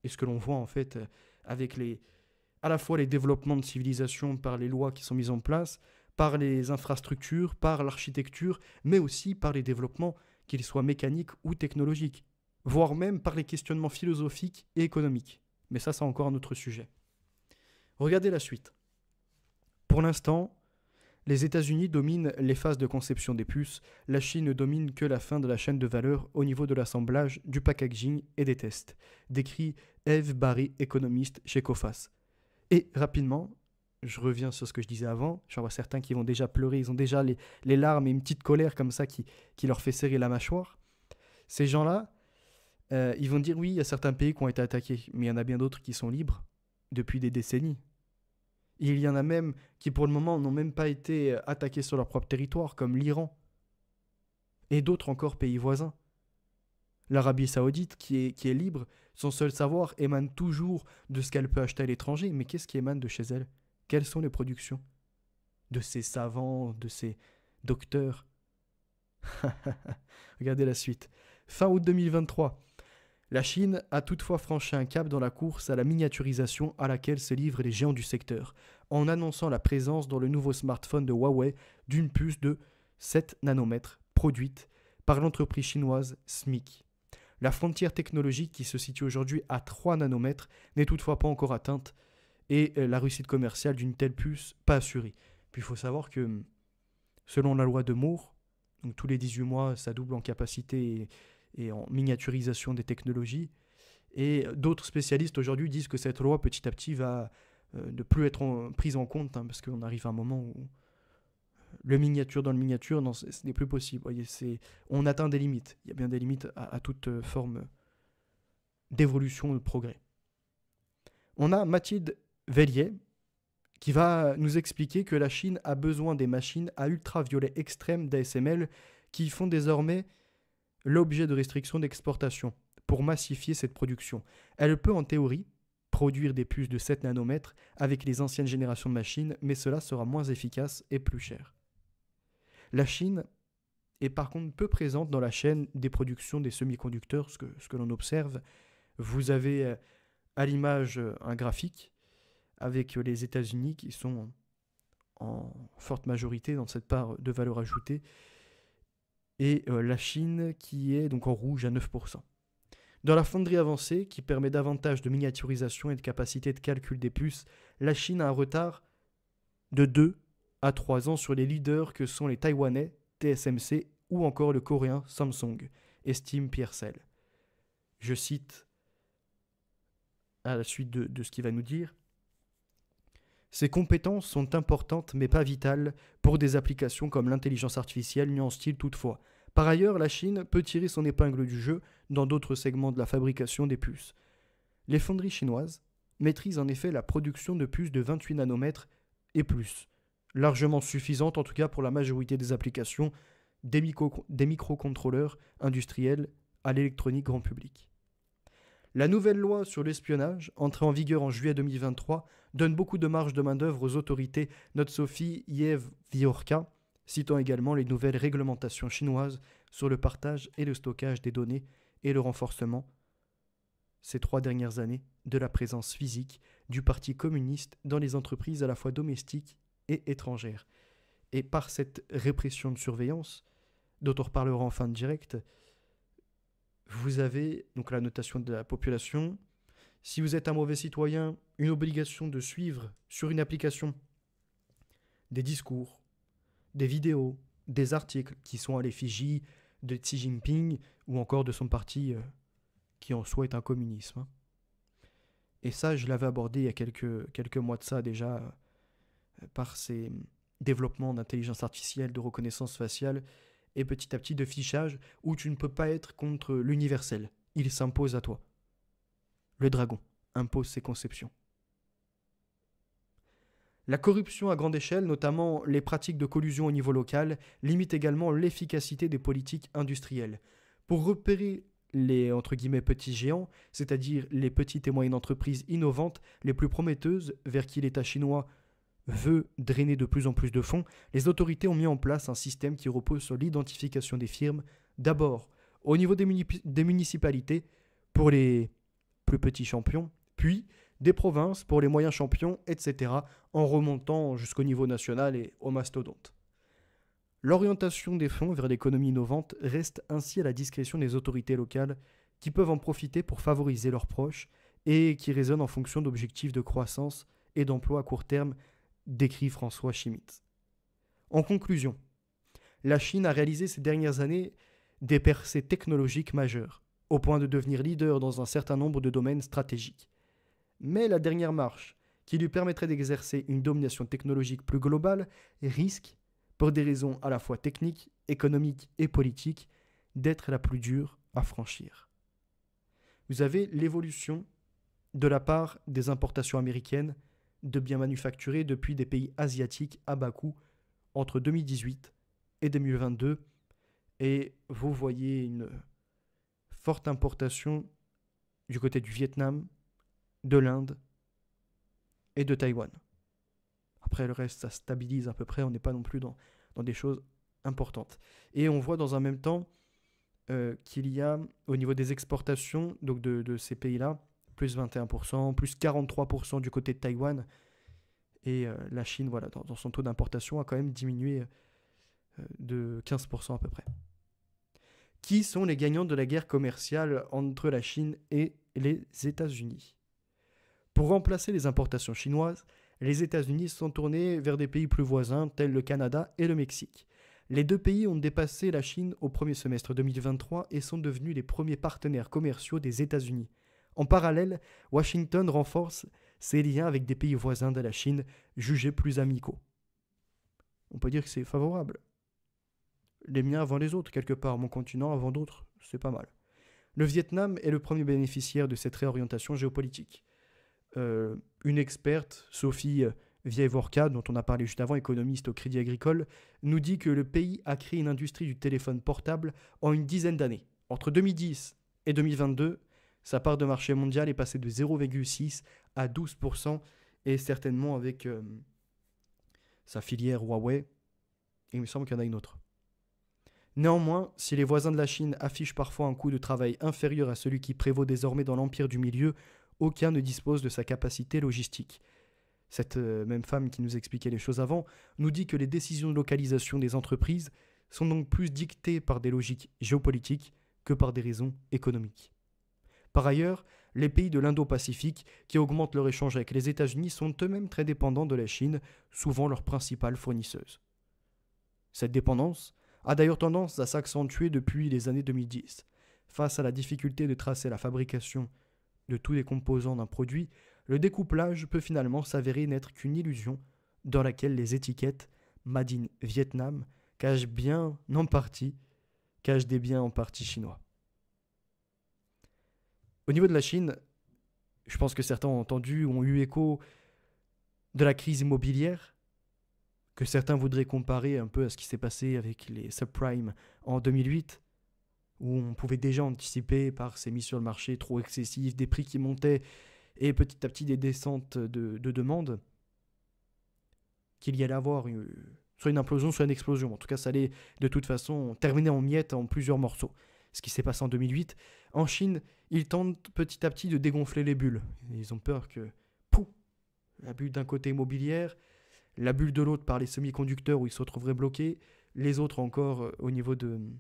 [SPEAKER 1] Et ce que l'on voit en fait avec à la fois les développements de civilisation par les lois qui sont mises en place, par les infrastructures, par l'architecture, mais aussi par les développements, qu'ils soient mécaniques ou technologiques, voire même par les questionnements philosophiques et économiques. Mais ça, c'est encore un autre sujet. Regardez la suite. Pour l'instant, les États-Unis dominent les phases de conception des puces, la Chine ne domine que la fin de la chaîne de valeur au niveau de l'assemblage, du packaging et des tests, décrit Eve Barry, économiste chez Coface. Et rapidement, je reviens sur ce que je disais avant, j'en vois certains qui vont déjà pleurer, ils ont déjà les larmes et une petite colère comme ça qui leur fait serrer la mâchoire. Ces gens-là, ils vont dire oui, il y a certains pays qui ont été attaqués, mais il y en a bien d'autres qui sont libres depuis des décennies. Et il y en a même qui pour le moment n'ont même pas été attaqués sur leur propre territoire, comme l'Iran, et d'autres encore pays voisins. L'Arabie Saoudite, qui est libre, son seul savoir émane toujours de ce qu'elle peut acheter à l'étranger, mais qu'est-ce qui émane de chez elle? Quelles sont les productions? De ses savants, de ses docteurs. Regardez la suite. Fin août 2023. La Chine a toutefois franchi un cap dans la course à la miniaturisation à laquelle se livrent les géants du secteur, en annonçant la présence dans le nouveau smartphone de Huawei d'une puce de 7 nanomètres produite par l'entreprise chinoise SMIC. La frontière technologique qui se situe aujourd'hui à 3 nanomètres n'est toutefois pas encore atteinte et la réussite commerciale d'une telle puce pas assurée. Puis il faut savoir que selon la loi de Moore, donc tous les 18 mois ça double en capacité et en miniaturisation des technologies. Et d'autres spécialistes aujourd'hui disent que cette loi, petit à petit, va ne plus être prise en compte, parce qu'on arrive à un moment où le miniature dans le miniature, non, ce n'est plus possible. Voyez, on atteint des limites. Il y a bien des limites à toute forme d'évolution ou de progrès. On a Mathilde Vellier qui va nous expliquer que la Chine a besoin des machines à ultraviolet extrême d'ASML qui font désormais l'objet de restrictions d'exportation pour massifier cette production. Elle peut en théorie produire des puces de 7 nanomètres avec les anciennes générations de machines, mais cela sera moins efficace et plus cher. La Chine est par contre peu présente dans la chaîne des productions des semi-conducteurs, ce que l'on observe. Vous avez à l'image un graphique avec les États-Unis qui sont en forte majorité dans cette part de valeur ajoutée, et la Chine qui est donc en rouge à 9%. Dans la fonderie avancée, qui permet davantage de miniaturisation et de capacité de calcul des puces, la Chine a un retard de 2 à 3 ans sur les leaders que sont les Taïwanais, TSMC, ou encore le coréen Samsung, estime Pierre Sell. Je cite à la suite de ce qu'il va nous dire. Ces compétences sont importantes mais pas vitales pour des applications comme l'intelligence artificielle, nuance-t-il toutefois. Par ailleurs, la Chine peut tirer son épingle du jeu dans d'autres segments de la fabrication des puces. Les fonderies chinoises maîtrisent en effet la production de puces de 28 nanomètres et plus, largement suffisante en tout cas pour la majorité des applications des microcontrôleurs industriels à l'électronique grand public. La nouvelle loi sur l'espionnage, entrée en vigueur en juillet 2023, donne beaucoup de marge de main-d'œuvre aux autorités, note Sophie Yev-Viorka, citant également les nouvelles réglementations chinoises sur le partage et le stockage des données et le renforcement, ces 3 dernières années, de la présence physique du Parti communiste dans les entreprises à la fois domestiques et étrangères. Et par cette répression de surveillance, dont on reparlera en fin de direct, vous avez donc la notation de la population. Si vous êtes un mauvais citoyen, une obligation de suivre sur une application des discours, des vidéos, des articles qui sont à l'effigie de Xi Jinping ou encore de son parti qui en soi est un communisme. Et ça, je l'avais abordé il y a quelques mois de ça déjà par ces développements d'intelligence artificielle, de reconnaissance faciale et petit à petit de fichage où tu ne peux pas être contre l'universel. Il s'impose à toi. Le dragon impose ses conceptions. La corruption à grande échelle, notamment les pratiques de collusion au niveau local, limite également l'efficacité des politiques industrielles. Pour repérer les entre guillemets petits géants, c'est-à-dire les petites et moyennes entreprises innovantes les plus prometteuses vers qui l'État chinois veut drainer de plus en plus de fonds, les autorités ont mis en place un système qui repose sur l'identification des firmes D'abord, au niveau des municipalités, pour les plus petits champions, puis des provinces pour les moyens champions, etc., en remontant jusqu'au niveau national et au mastodonte. L'orientation des fonds vers l'économie innovante reste ainsi à la discrétion des autorités locales qui peuvent en profiter pour favoriser leurs proches et qui raisonnent en fonction d'objectifs de croissance et d'emploi à court terme, décrit François Schmitt. En conclusion, la Chine a réalisé ces dernières années des percées technologiques majeures, au point de devenir leader dans un certain nombre de domaines stratégiques. Mais la dernière marche, qui lui permettrait d'exercer une domination technologique plus globale, risque, pour des raisons à la fois techniques, économiques et politiques, d'être la plus dure à franchir. Vous avez l'évolution de la part des importations américaines de biens manufacturés depuis des pays asiatiques à bas coût entre 2018 et 2022, et vous voyez une forte importation du côté du Vietnam, de l'Inde et de Taïwan. Après, le reste, ça stabilise à peu près, on n'est pas non plus dans des choses importantes. Et on voit dans un même temps qu'il y a, au niveau des exportations donc de ces pays-là, plus 21%, plus 43% du côté de Taïwan, et la Chine, voilà, dans son taux d'importation, a quand même diminué de 15% à peu près. Qui sont les gagnants de la guerre commerciale entre la Chine et les États-Unis? Pour remplacer les importations chinoises, les États-Unis se sont tournés vers des pays plus voisins tels le Canada et le Mexique. Les deux pays ont dépassé la Chine au premier semestre 2023 et sont devenus les premiers partenaires commerciaux des États-Unis. En parallèle, Washington renforce ses liens avec des pays voisins de la Chine jugés plus amicaux. On peut dire que c'est favorable. Les miens avant les autres, quelque part, mon continent avant d'autres, c'est pas mal. Le Vietnam est le premier bénéficiaire de cette réorientation géopolitique. Une experte, Sophie Vievorka, dont on a parlé juste avant, économiste au Crédit Agricole, nous dit que le pays a créé une industrie du téléphone portable en une dizaine d'années. Entre 2010 et 2022, sa part de marché mondial est passée de 0,6 à 12%, et certainement avec sa filière Huawei, il me semble qu'il y en a une autre. Néanmoins, si les voisins de la Chine affichent parfois un coût de travail inférieur à celui qui prévaut désormais dans l'empire du milieu, aucun ne dispose de sa capacité logistique. Cette même femme qui nous expliquait les choses avant nous dit que les décisions de localisation des entreprises sont donc plus dictées par des logiques géopolitiques que par des raisons économiques. Par ailleurs, les pays de l'Indo-Pacifique qui augmentent leur échange avec les États-Unis sont eux-mêmes très dépendants de la Chine, souvent leur principale fournisseuse. Cette dépendance a d'ailleurs tendance à s'accentuer depuis les années 2010. Face à la difficulté de tracer la fabrication de tous les composants d'un produit, le découplage peut finalement s'avérer n'être qu'une illusion dans laquelle les étiquettes Made in Vietnam cachent des biens en partie chinois. Au niveau de la Chine, je pense que certains ont entendu, ont eu écho de la crise immobilière, que certains voudraient comparer un peu à ce qui s'est passé avec les subprimes en 2008, où on pouvait déjà anticiper par ces mises sur le marché trop excessives, des prix qui montaient et petit à petit des descentes de demande, qu'il y allait avoir soit une implosion, soit une explosion. En tout cas, ça allait de toute façon terminer en miettes en plusieurs morceaux. Ce qui s'est passé en 2008. En Chine, ils tentent petit à petit de dégonfler les bulles. Ils ont peur que, la bulle d'un côté immobilière, la bulle de l'autre par les semi-conducteurs où ils se retrouveraient bloqués, les autres encore au niveau du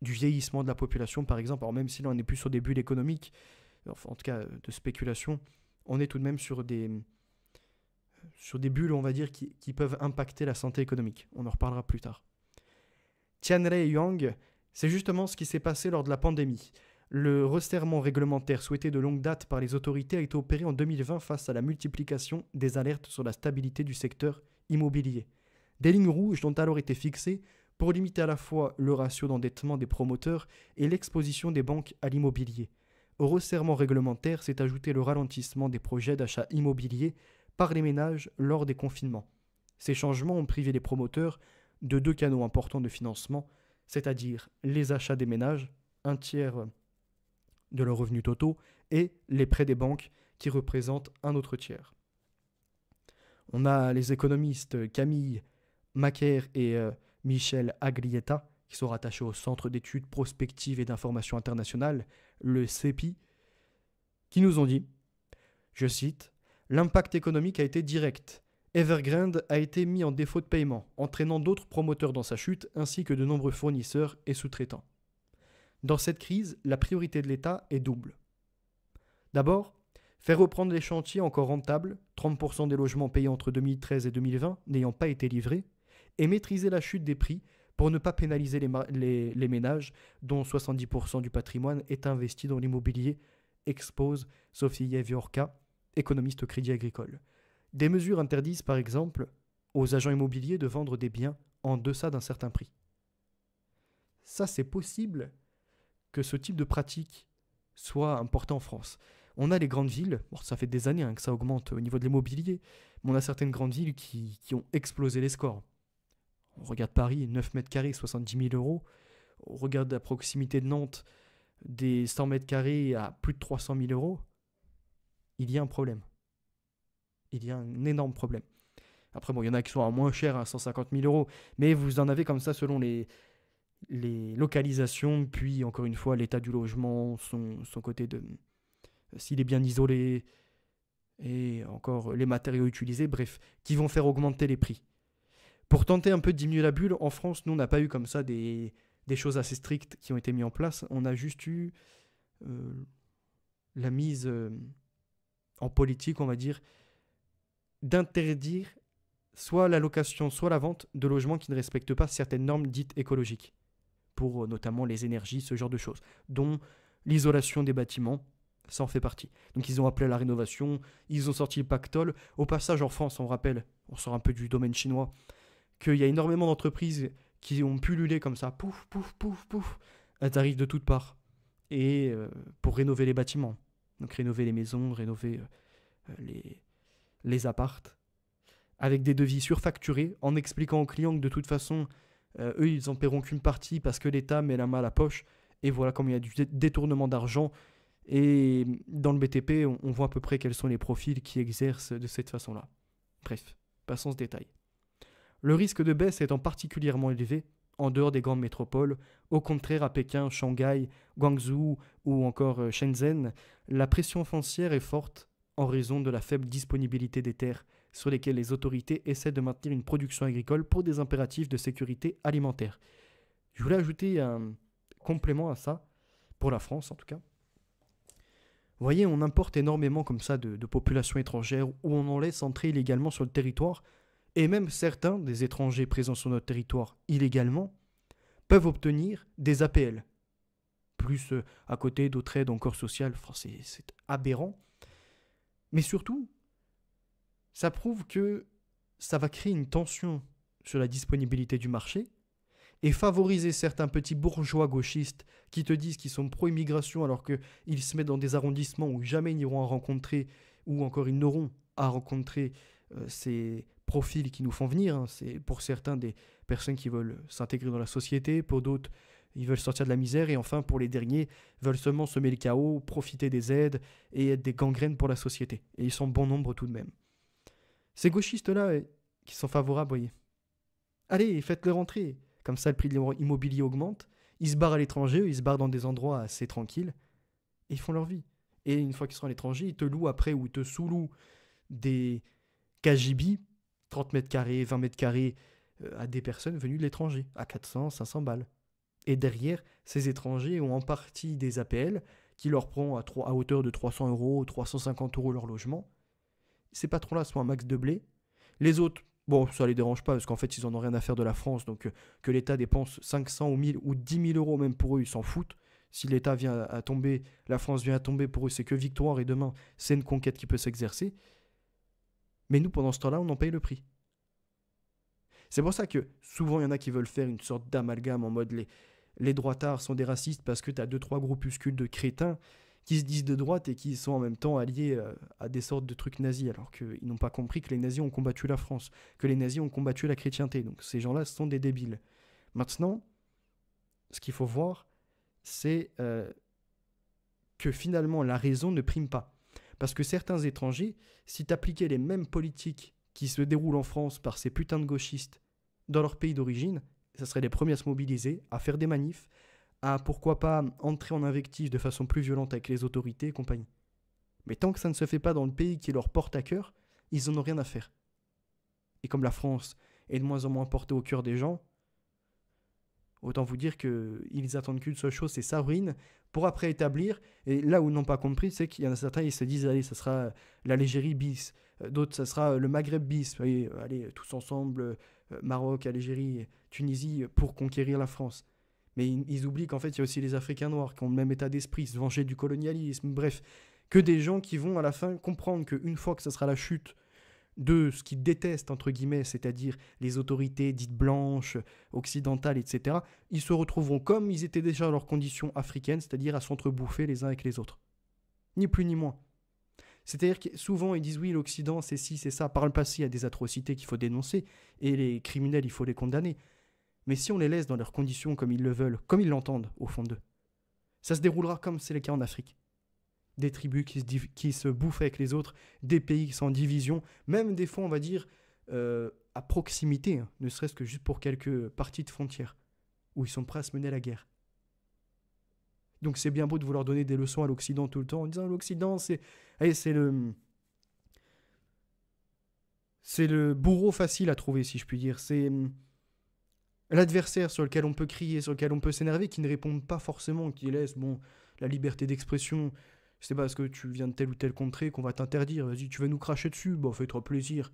[SPEAKER 1] vieillissement de la population, par exemple. Alors même si là on n'est plus sur des bulles économiques, enfin en tout cas de spéculation, on est tout de même sur des bulles, on va dire, qui peuvent impacter la santé économique. On en reparlera plus tard. Tianrei Yang, c'est justement ce qui s'est passé lors de la pandémie. Le resserrement réglementaire souhaité de longue date par les autorités a été opéré en 2020 face à la multiplication des alertes sur la stabilité du secteur immobilier. Des lignes rouges ont alors été fixées pour limiter à la fois le ratio d'endettement des promoteurs et l'exposition des banques à l'immobilier. Au resserrement réglementaire s'est ajouté le ralentissement des projets d'achat immobilier par les ménages lors des confinements. Ces changements ont privé les promoteurs de deux canaux importants de financement, c'est-à-dire les achats des ménages, un tiers de leurs revenus totaux, et les prêts des banques qui représentent un autre tiers. On a les économistes Camille Macaire et Michel Aglietta qui sont rattachés au Centre d'études prospectives et d'information internationale, le CEPI, qui nous ont dit, je cite, « L'impact économique a été direct. Evergrande a été mis en défaut de paiement, entraînant d'autres promoteurs dans sa chute, ainsi que de nombreux fournisseurs et sous-traitants. Dans cette crise, la priorité de l'État est double. D'abord, faire reprendre les chantiers encore rentables, 30% des logements payés entre 2013 et 2020 n'ayant pas été livrés, et maîtriser la chute des prix pour ne pas pénaliser les ménages dont 70% du patrimoine est investi dans l'immobilier, expose Sophie Yeviorka, économiste au Crédit Agricole. Des mesures interdisent par exemple aux agents immobiliers de vendre des biens en deçà d'un certain prix. Ça, c'est possible que ce type de pratique soit important en France. On a les grandes villes, bon, ça fait des années que ça augmente au niveau de l'immobilier, mais on a certaines grandes villes qui ont explosé les scores. On regarde Paris, 9 mètres carrés, 70 000 euros. On regarde à proximité de Nantes, des 100 mètres carrés à plus de 300 000 euros. Il y a un problème. Il y a un énorme problème. Après, bon, il y en a qui sont à moins cher, à 150 000 euros, mais vous en avez comme ça selon les localisations, puis encore une fois, l'état du logement, son côté de... s'il est bien isolé, et encore les matériaux utilisés, bref, qui vont faire augmenter les prix. Pour tenter un peu de diminuer la bulle, en France, nous, on n'a pas eu comme ça des choses assez strictes qui ont été mises en place. On a juste eu la mise en politique, on va dire, d'interdire soit la location, soit la vente de logements qui ne respectent pas certaines normes dites écologiques, pour notamment les énergies, ce genre de choses, dont l'isolation des bâtiments, ça en fait partie. Donc ils ont appelé à la rénovation, ils ont sorti le pactole. Au passage, en France, on rappelle, on sort un peu du domaine chinois, qu'il y a énormément d'entreprises qui ont pullulé comme ça, pouf, pouf, pouf, pouf, elles arrivent de toutes parts, et pour rénover les bâtiments. Donc rénover les maisons, rénover les appartes, avec des devis surfacturés, en expliquant aux clients que de toute façon, eux, ils en paieront qu'une partie parce que l'État met la main à la poche, et voilà comme il y a du détournement d'argent. Et dans le BTP, on voit à peu près quels sont les profils qui exercent de cette façon-là. Bref, passons ce détail. Le risque de baisse étant particulièrement élevé en dehors des grandes métropoles, au contraire à Pékin, Shanghai, Guangzhou ou encore Shenzhen, la pression foncière est forte en raison de la faible disponibilité des terres sur lesquelles les autorités essaient de maintenir une production agricole pour des impératifs de sécurité alimentaire. Je voulais ajouter un complément à ça, pour la France en tout cas. Vous voyez, on importe énormément comme ça de populations étrangères où on en laisse entrer illégalement sur le territoire, et même certains des étrangers présents sur notre territoire illégalement peuvent obtenir des APL. Plus à côté d'autres aides encore sociales, enfin, c'est aberrant. Mais surtout, ça prouve que ça va créer une tension sur la disponibilité du marché et favoriser certains petits bourgeois gauchistes qui te disent qu'ils sont pro-immigration alors qu'ils se mettent dans des arrondissements où jamais ils n'iront à rencontrer, ou encore ils n'auront à rencontrer ces profils qui nous font venir. C'est pour certains des personnes qui veulent s'intégrer dans la société, pour d'autres ils veulent sortir de la misère, et enfin pour les derniers veulent seulement semer le chaos, profiter des aides et être des gangrènes pour la société. Et ils sont bon nombre tout de même. Ces gauchistes-là qui sont favorables, voyez. Allez, faites-le rentrer. Comme ça, le prix de l'immobilier augmente. Ils se barrent à l'étranger, ils se barrent dans des endroits assez tranquilles, et ils font leur vie. Et une fois qu'ils sont à l'étranger, ils te louent après, ou ils te sous-louent des KGB, 30 mètres carrés, 20 mètres carrés, à des personnes venues de l'étranger, à 400, 500 balles. Et derrière, ces étrangers ont en partie des APL qui leur prend à hauteur de 300 euros, 350 euros leur logement. Ces patrons-là sont un max de blé. Les autres, bon, ça les dérange pas, parce qu'en fait, ils en ont rien à faire de la France, donc que l'État dépense 500 ou 1000 ou 10 000 euros même pour eux, ils s'en foutent. Si l'État vient à tomber, la France vient à tomber, pour eux, c'est que victoire, et demain, c'est une conquête qui peut s'exercer. Mais nous, pendant ce temps-là, on en paye le prix. C'est pour ça que souvent, il y en a qui veulent faire une sorte d'amalgame en mode les droitards sont des racistes parce que tu as 2-3 groupuscules de crétins qui se disent de droite et qui sont en même temps alliés à des sortes de trucs nazis, alors qu'ils n'ont pas compris que les nazis ont combattu la France, que les nazis ont combattu la chrétienté. Donc ces gens-là sont des débiles. Maintenant, ce qu'il faut voir, c'est que finalement la raison ne prime pas. Parce que certains étrangers, si tu appliquais les mêmes politiques qui se déroulent en France par ces putains de gauchistes dans leur pays d'origine, ça serait les premiers à se mobiliser, à faire des manifs, à pourquoi pas entrer en invective de façon plus violente avec les autorités et compagnie. Mais tant que ça ne se fait pas dans le pays qui leur porte à cœur, ils n'en ont rien à faire. Et comme la France est de moins en moins portée au cœur des gens, autant vous dire qu'ils attendent qu'une seule chose, c'est sa ruine, pour après établir, et là où ils n'ont pas compris, c'est qu'il y en a certains, ils se disent, allez, ça sera l'Algérie bis, d'autres, ça sera le Maghreb bis, vous voyez, allez, tous ensemble, Maroc, Algérie, Tunisie, pour conquérir la France. Mais ils oublient qu'en fait, il y a aussi les Africains noirs qui ont le même état d'esprit, se venger du colonialisme, bref, que des gens qui vont à la fin comprendre qu'une fois que ça sera la chute de ce qu'ils détestent, entre guillemets, c'est-à-dire les autorités dites blanches, occidentales, etc., ils se retrouveront comme ils étaient déjà dans leurs conditions africaines, c'est-à-dire à s'entrebouffer les uns avec les autres. Ni plus ni moins. C'est-à-dire que souvent ils disent oui, l'Occident c'est ci, c'est ça. Par le passé, il y a des atrocités qu'il faut dénoncer, et les criminels, il faut les condamner. Mais si on les laisse dans leurs conditions comme ils le veulent, comme ils l'entendent au fond d'eux, ça se déroulera comme c'est le cas en Afrique. Des tribus qui se bouffent avec les autres, des pays qui sont en division, même des fois, on va dire, à proximité, hein, ne serait-ce que juste pour quelques parties de frontières, où ils sont prêts à se mener la guerre. Donc c'est bien beau de vouloir donner des leçons à l'Occident tout le temps, en disant l'Occident, c'est le bourreau facile à trouver, si je puis dire. C'est l'adversaire sur lequel on peut crier, sur lequel on peut s'énerver, qui ne répond pas forcément, qui laisse la liberté d'expression. C'est parce que tu viens de telle ou telle contrée qu'on va t'interdire. Vas-y, tu veux nous cracher dessus, bon, fais-toi plaisir.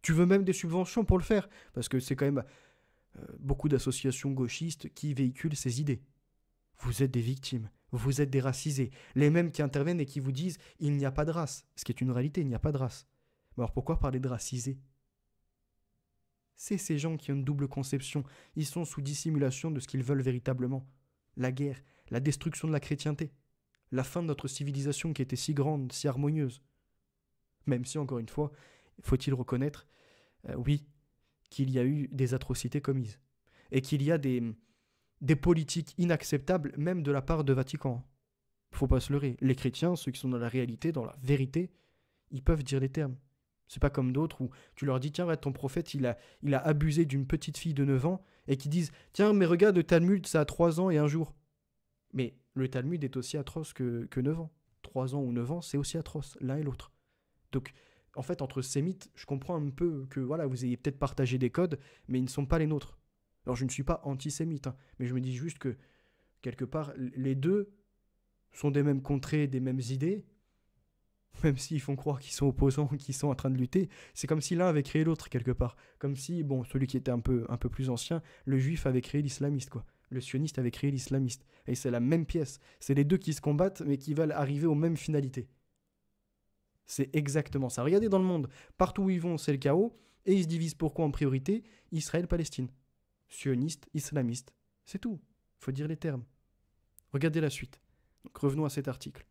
[SPEAKER 1] Tu veux même des subventions pour le faire, parce que c'est quand même beaucoup d'associations gauchistes qui véhiculent ces idées. Vous êtes des victimes, vous êtes des racisés. Les mêmes qui interviennent et qui vous disent « il n'y a pas de race », ce qui est une réalité, il n'y a pas de race. Mais alors pourquoi parler de racisés ? C'est ces gens qui ont une double conception. Ils sont sous dissimulation de ce qu'ils veulent véritablement. La guerre, la destruction de la chrétienté. La fin de notre civilisation qui était si grande, si harmonieuse. Même si, encore une fois, faut-il reconnaître, oui, qu'il y a eu des atrocités commises. Et qu'il y a des politiques inacceptables, même de la part de Vatican. Faut pas se leurrer. Les chrétiens, ceux qui sont dans la réalité, dans la vérité, ils peuvent dire les termes. C'est pas comme d'autres où tu leur dis, tiens, regarde, ton prophète, il a abusé d'une petite fille de 9 ans, et qui disent, tiens, mais regarde, le Talmud, ça a 3 ans et 1 jour. Mais le Talmud est aussi atroce que 9 ans. 3 ans ou 9 ans, c'est aussi atroce, l'un et l'autre. Donc, en fait, entre ces mythes, je comprends un peu que voilà, vous ayez peut-être partagé des codes, mais ils ne sont pas les nôtres. Alors, je ne suis pas antisémite, hein, mais je me dis juste que, quelque part, les deux sont des mêmes contrées, des mêmes idées, même s'ils font croire qu'ils sont opposants, qu'ils sont en train de lutter. C'est comme si l'un avait créé l'autre, quelque part. Comme si, bon, celui qui était un peu plus ancien, le juif avait créé l'islamiste, quoi. Le sioniste avait créé l'islamiste. Et c'est la même pièce. C'est les deux qui se combattent, mais qui veulent arriver aux mêmes finalités. C'est exactement ça. Regardez dans le monde, partout où ils vont, c'est le chaos, et ils se divisent pourquoi en priorité ? Israël-Palestine. Sioniste, islamiste. C'est tout. Il faut dire les termes. Regardez la suite. Donc revenons à cet article.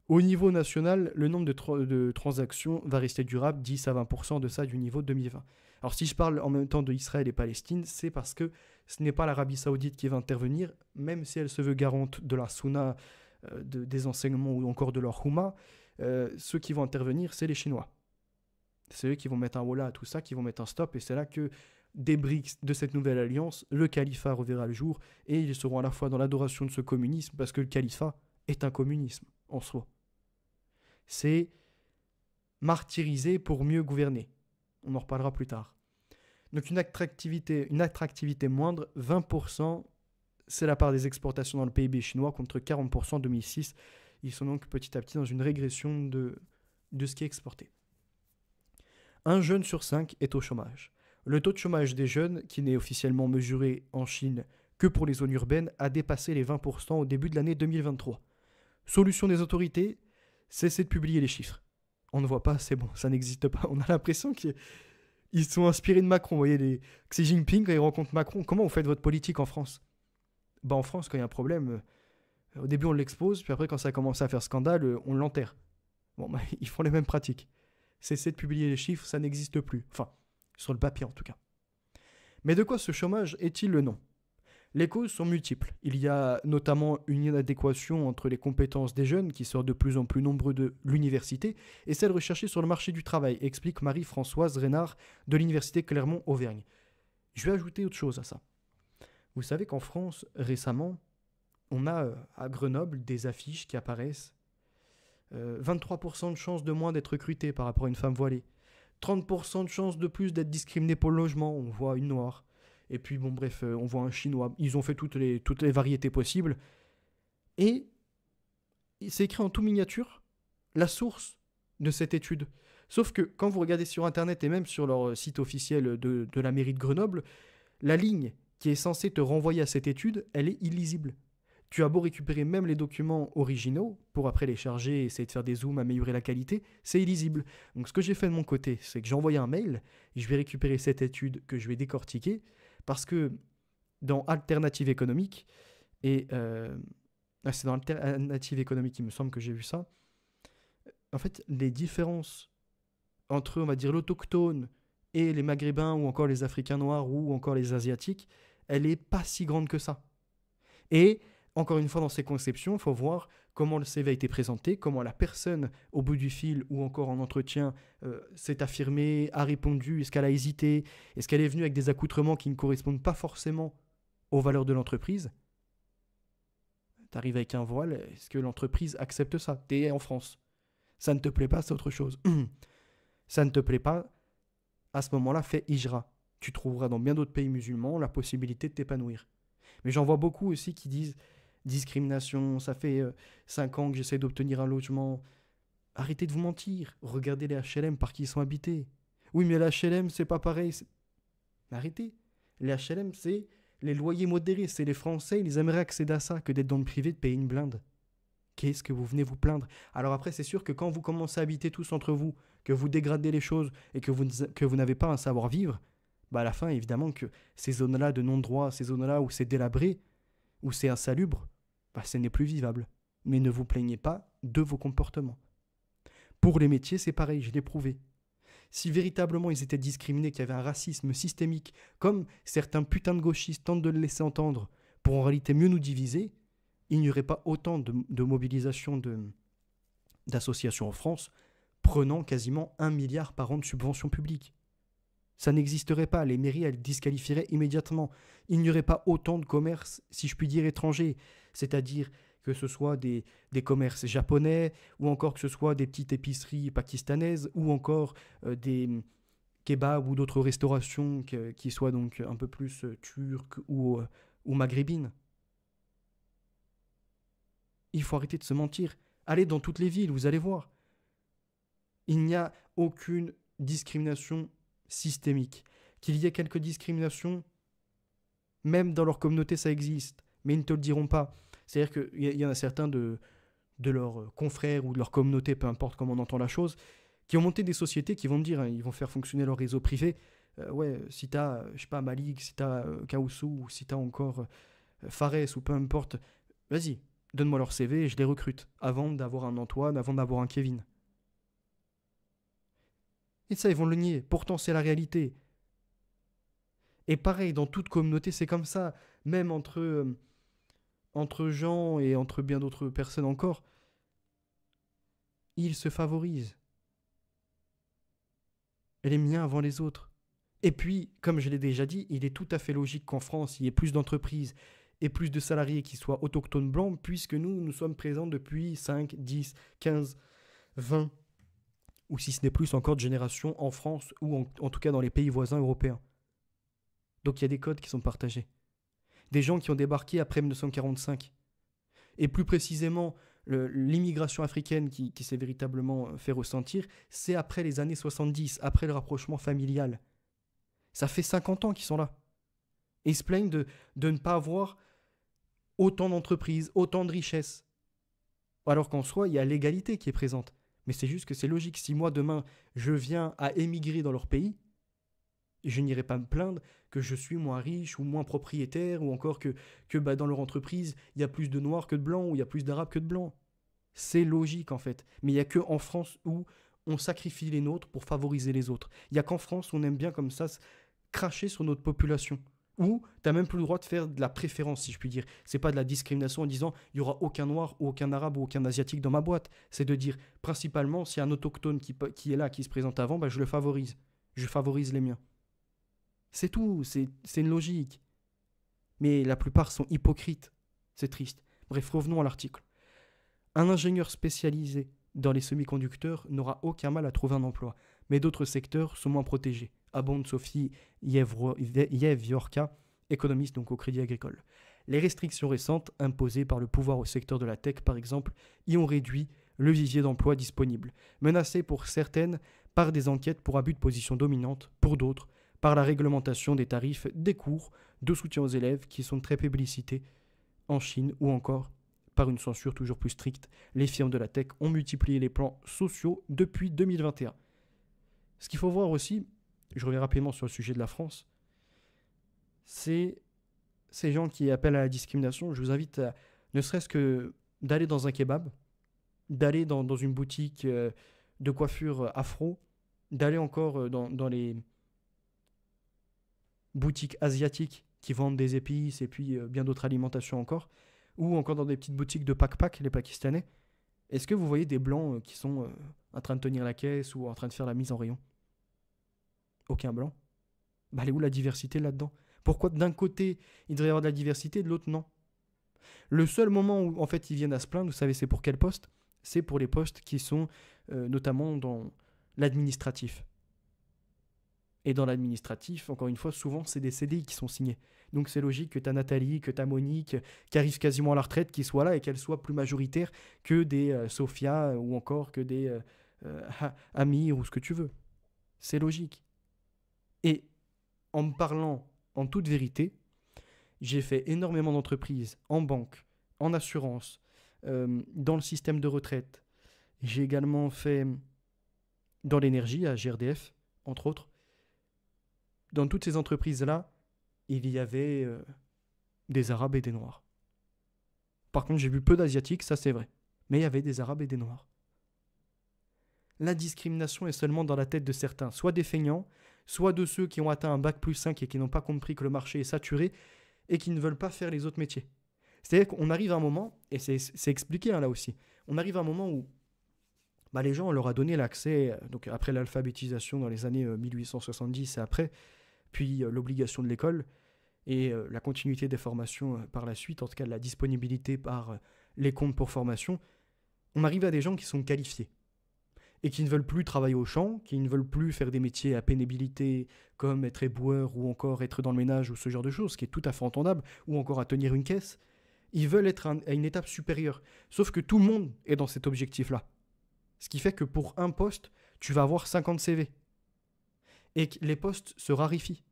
[SPEAKER 1] Au niveau national, le nombre de transactions va rester durable, 10 à 20% de ça du niveau 2020. Alors si je parle en même temps de Israël et Palestine, c'est parce que ce n'est pas l'Arabie Saoudite qui va intervenir, même si elle se veut garante de la Sunna, des enseignements ou encore de leur Houma. Ceux qui vont intervenir, c'est les Chinois. C'est eux qui vont mettre un holà à tout ça, qui vont mettre un stop, et c'est là que des briques de cette nouvelle alliance, le califat reverra le jour, et ils seront à la fois dans l'adoration de ce communisme, parce que le califat est un communisme en soi. C'est martyriser pour mieux gouverner. On en reparlera plus tard. Donc une attractivité moindre, 20%, c'est la part des exportations dans le PIB chinois contre 40% en 2006. Ils sont donc petit à petit dans une régression de ce qui est exporté. Un jeune sur 5 est au chômage. Le taux de chômage des jeunes, qui n'est officiellement mesuré en Chine que pour les zones urbaines, a dépassé les 20% au début de l'année 2023. Solution des autorités, cessez de publier les chiffres. On ne voit pas, c'est bon, ça n'existe pas. On a l'impression qu'ils sont inspirés de Macron. Vous voyez, les Xi Jinping, quand ils rencontrent Macron, comment vous faites votre politique en France ? En France, quand il y a un problème, au début on l'expose, puis après quand ça commence à faire scandale, on l'enterre. Ils font les mêmes pratiques. Cessez de publier les chiffres, ça n'existe plus. Enfin, sur le papier en tout cas. Mais de quoi ce chômage est-il le nom ? Les causes sont multiples. Il y a notamment une inadéquation entre les compétences des jeunes, qui sortent de plus en plus nombreux de l'université, et celles recherchées sur le marché du travail, explique Marie-Françoise Reynard de l'université Clermont-Auvergne. Je vais ajouter autre chose à ça. Vous savez qu'en France, récemment, on a à Grenoble des affiches qui apparaissent. 23% de chances de moins d'être recruté par rapport à une femme voilée. 30% de chances de plus d'être discriminé pour le logement. On voit une noire. Et puis, bon, bref, on voit un chinois. Ils ont fait toutes les variétés possibles. Et c'est écrit en tout miniature la source de cette étude. Sauf que quand vous regardez sur Internet et même sur leur site officiel de la mairie de Grenoble, la ligne qui est censée te renvoyer à cette étude, elle est illisible. Tu as beau récupérer même les documents originaux pour après les charger, essayer de faire des zooms, améliorer la qualité, c'est illisible. Donc ce que j'ai fait de mon côté, c'est que j'ai envoyé un mail, et je vais récupérer cette étude que je vais décortiquer, parce que dans Alternative économique, c'est dans Alternative économique, il me semble que j'ai vu ça, en fait, les différences entre, on va dire, l'autochtone et les maghrébins, ou encore les africains noirs, ou encore les asiatiques, elle n'est pas si grande que ça. Et encore une fois, dans ces conceptions, il faut voir comment le CV a été présenté, comment la personne, au bout du fil ou encore en entretien, s'est affirmée, a répondu, est-ce qu'elle a hésité, est-ce qu'elle est venue avec des accoutrements qui ne correspondent pas forcément aux valeurs de l'entreprise. Tu arrives avec un voile, est-ce que l'entreprise accepte ça? Tu es en France. Ça ne te plaît pas, c'est autre chose. Ça ne te plaît pas, à ce moment-là, fais hijra. Tu trouveras dans bien d'autres pays musulmans la possibilité de t'épanouir. Mais j'en vois beaucoup aussi qui disent discrimination, ça fait 5 ans que j'essaie d'obtenir un logement. Arrêtez de vous mentir. Regardez les HLM par qui ils sont habités. Oui, mais les HLM, c'est pas pareil. Arrêtez. Les HLM, c'est les loyers modérés. C'est les Français, ils aimeraient accéder à ça que d'être dans le privé, de payer une blinde. Qu'est-ce que vous venez vous plaindre? Alors après, c'est sûr que quand vous commencez à habiter tous entre vous, que vous dégradez les choses et que vous n'avez pas un savoir-vivre, bah à la fin, évidemment que ces zones-là de non-droit, ces zones-là où c'est délabré, où c'est insalubre, bah ce n'est plus vivable. Mais ne vous plaignez pas de vos comportements. Pour les métiers, c'est pareil, je l'ai prouvé. Si véritablement ils étaient discriminés, qu'il y avait un racisme systémique, comme certains putains de gauchistes tentent de le laisser entendre, pour en réalité mieux nous diviser, il n'y aurait pas autant de mobilisation d'associations en France, prenant quasiment 1 milliard par an de subventions publiques. Ça n'existerait pas, les mairies, elles disqualifieraient immédiatement. Il n'y aurait pas autant de commerces, si je puis dire, étrangers, c'est-à-dire que ce soit des commerces japonais, ou encore que ce soit des petites épiceries pakistanaises, ou encore des kebabs ou d'autres restaurations qui soient donc un peu plus turques ou maghrébines. Il faut arrêter de se mentir. Allez dans toutes les villes, vous allez voir. Il n'y a aucune discrimination systémique. Qu'il y ait quelques discriminations, même dans leur communauté, ça existe. Mais ils ne te le diront pas. C'est-à-dire qu'il y en a certains de leurs confrères ou de leur communauté, peu importe comment on entend la chose, qui ont monté des sociétés qui vont me dire, hein, ils vont faire fonctionner leur réseau privé. Ouais, si t'as, je sais pas, Malik, si t'as Kaoussou, ou si t'as encore Fares, ou peu importe, vas-y, donne-moi leur CV et je les recrute, avant d'avoir un Antoine, avant d'avoir un Kevin. Et ça, ils vont le nier. Pourtant, c'est la réalité. Et pareil, dans toute communauté, c'est comme ça. Même entre gens et entre bien d'autres personnes encore, ils se favorisent. Et les miens avant les autres. Et puis, comme je l'ai déjà dit, il est tout à fait logique qu'en France, il y ait plus d'entreprises et plus de salariés qui soient autochtones blancs, puisque nous sommes présents depuis 5, 10, 15, 20, ou si ce n'est plus encore de générations en France, ou en tout cas dans les pays voisins européens. Donc il y a des codes qui sont partagés. Des gens qui ont débarqué après 1945. Et plus précisément, l'immigration africaine qui s'est véritablement fait ressentir, c'est après les années 70, après le rapprochement familial. Ça fait 50 ans qu'ils sont là. Et ils se plaignent de ne pas avoir autant d'entreprises, autant de richesses. Alors qu'en soi, il y a l'égalité qui est présente. Mais c'est juste que c'est logique. Si moi, demain, je viens à émigrer dans leur pays, je n'irai pas me plaindre que je suis moins riche ou moins propriétaire, ou encore que dans leur entreprise, il y a plus de noirs que de blancs, ou il y a plus d'arabes que de blancs. C'est logique en fait. Mais il n'y a qu'en France où on sacrifie les nôtres pour favoriser les autres. Il n'y a qu'en France où on aime bien comme ça cracher sur notre population. Où tu n'as même plus le droit de faire de la préférence, si je puis dire. C'est pas de la discrimination en disant il n'y aura aucun noir ou aucun arabe ou aucun asiatique dans ma boîte. C'est de dire principalement s'il y a un autochtone qui est là, qui se présente avant, bah, je le favorise. Je favorise les miens. C'est tout, c'est une logique. Mais la plupart sont hypocrites. C'est triste. Bref, revenons à l'article. Un ingénieur spécialisé dans les semi-conducteurs n'aura aucun mal à trouver un emploi, mais d'autres secteurs sont moins protégés, abonde Sophie Yev-Yorka, économiste donc au Crédit Agricole. Les restrictions récentes imposées par le pouvoir au secteur de la tech, par exemple, y ont réduit le vivier d'emploi disponible, menacé pour certaines par des enquêtes pour abus de position dominante, pour d'autres par la réglementation des tarifs des cours de soutien aux élèves qui sont très publicités en Chine ou encore par une censure toujours plus stricte. Les firmes de la tech ont multiplié les plans sociaux depuis 2021. Ce qu'il faut voir aussi, je reviens rapidement sur le sujet de la France, c'est ces gens qui appellent à la discrimination. Je vous invite à, ne serait-ce que d'aller dans un kebab, d'aller dans une boutique de coiffure afro, d'aller encore dans les boutiques asiatiques qui vendent des épices et puis bien d'autres alimentations encore, ou encore dans des petites boutiques de pack-pack, les Pakistanais. Est-ce que vous voyez des blancs qui sont en train de tenir la caisse ou en train de faire la mise en rayon? Aucun blanc. Bah, elle est où la diversité là-dedans? Pourquoi d'un côté il devrait y avoir de la diversité, de l'autre non? Le seul moment où en fait ils viennent à se plaindre, vous savez c'est pour quel poste? C'est pour les postes qui sont notamment dans l'administratif. Et dans l'administratif, encore une fois, souvent c'est des CDI qui sont signés. Donc c'est logique que tu as Nathalie, que tu as Monique, qui arrive quasiment à la retraite, qui soit là et qu'elle soit plus majoritaire que des Sophia ou encore que des Amir ou ce que tu veux. C'est logique. Et en me parlant en toute vérité, j'ai fait énormément d'entreprises en banque, en assurance, dans le système de retraite. J'ai également fait dans l'énergie, à GRDF, entre autres. Dans toutes ces entreprises-là, il y avait des Arabes et des Noirs. Par contre, j'ai vu peu d'Asiatiques, ça c'est vrai. Mais il y avait des Arabes et des Noirs. La discrimination est seulement dans la tête de certains, soit des feignants, soit de ceux qui ont atteint un bac+5 et qui n'ont pas compris que le marché est saturé et qui ne veulent pas faire les autres métiers. C'est-à-dire qu'on arrive à un moment, et c'est expliqué là aussi, on arrive à un moment où les gens, on leur a donné l'accès, donc après l'alphabétisation dans les années 1870 et après, puis l'obligation de l'école et la continuité des formations par la suite, en tout cas la disponibilité par les comptes pour formation, on arrive à des gens qui sont qualifiés et qui ne veulent plus travailler au champ, qui ne veulent plus faire des métiers à pénibilité comme être éboueur ou encore être dans le ménage ou ce genre de choses, ce qui est tout à fait entendable, ou encore à tenir une caisse. Ils veulent être à une étape supérieure. Sauf que tout le monde est dans cet objectif-là. Ce qui fait que pour un poste, tu vas avoir 50 CV. Et que les postes se raréfient.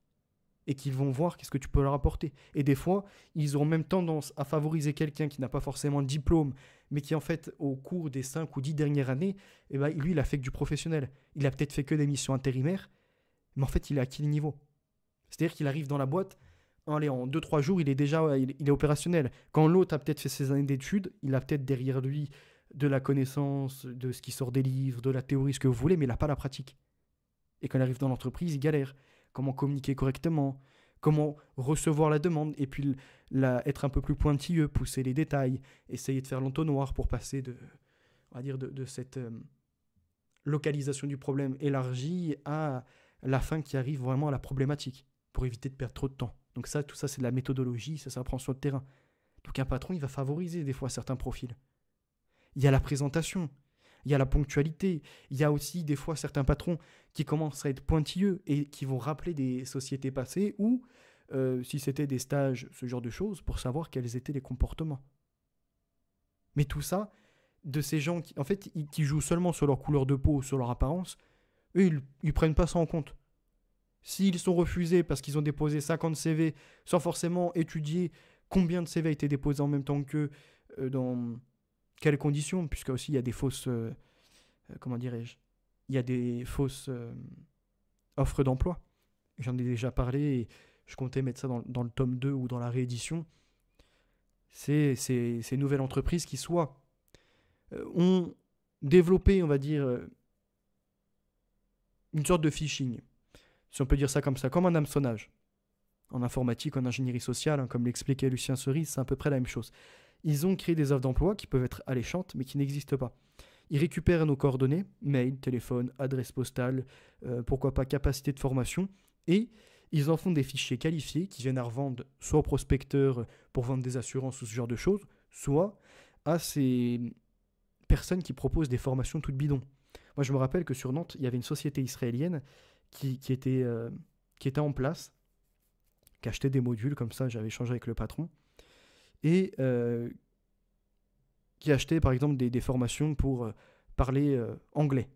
[SPEAKER 1] Et qu'ils vont voir qu'est-ce que tu peux leur apporter. Et des fois, ils auront même tendance à favoriser quelqu'un qui n'a pas forcément le diplôme, mais qui en fait, au cours des 5 ou 10 dernières années, lui, il a fait que du professionnel. Il a peut-être fait que des missions intérimaires, mais en fait, il est à quel niveau? C'est-à-dire qu'il arrive dans la boîte, en 2-3 jours, il est opérationnel. Quand l'autre a peut-être fait ses années d'études, il a peut-être derrière lui de la connaissance, de ce qui sort des livres, de la théorie, ce que vous voulez, mais il n'a pas la pratique. Et quand il arrive dans l'entreprise, il galère. Comment communiquer correctement, comment recevoir la demande, et puis être un peu plus pointilleux, pousser les détails, essayer de faire l'entonnoir pour passer de cette localisation du problème élargie à la fin qui arrive vraiment à la problématique, pour éviter de perdre trop de temps. Donc tout ça, c'est de la méthodologie, ça s'apprend sur le terrain. Donc un patron, il va favoriser des fois certains profils. Il y a la présentation, il y a la ponctualité, il y a aussi des fois certains patrons qui commencent à être pointilleux et qui vont rappeler des sociétés passées ou, si c'était des stages, ce genre de choses, pour savoir quels étaient les comportements. Mais tout ça, de ces gens qui jouent seulement sur leur couleur de peau, sur leur apparence, eux, ils prennent pas ça en compte. S'ils sont refusés parce qu'ils ont déposé 50 CV sans forcément étudier combien de CV a été déposé en même temps qu'eux, dans quelles conditions, puisque aussi il y a des fausses, il y a des fausses offres d'emploi. J'en ai déjà parlé et je comptais mettre ça dans le tome 2 ou dans la réédition. C'est ces nouvelles entreprises qui soit ont développé, on va dire, une sorte de phishing, si on peut dire ça comme un hameçonnage. En informatique, en ingénierie sociale, comme l'expliquait Lucien Cerise, c'est à peu près la même chose. Ils ont créé des offres d'emploi qui peuvent être alléchantes, mais qui n'existent pas. Ils récupèrent nos coordonnées, mail, téléphone, adresse postale, pourquoi pas capacité de formation, et Ils en font des fichiers qualifiés qui viennent à revendre soit aux prospecteurs pour vendre des assurances ou ce genre de choses, soit à ces personnes qui proposent des formations toutes bidons. Moi, je me rappelle que sur Nantes, il y avait une société israélienne qui était en place, qui achetait des modules, comme ça, j'avais échangé avec le patron, et qui achetait, par exemple, des formations pour parler anglais.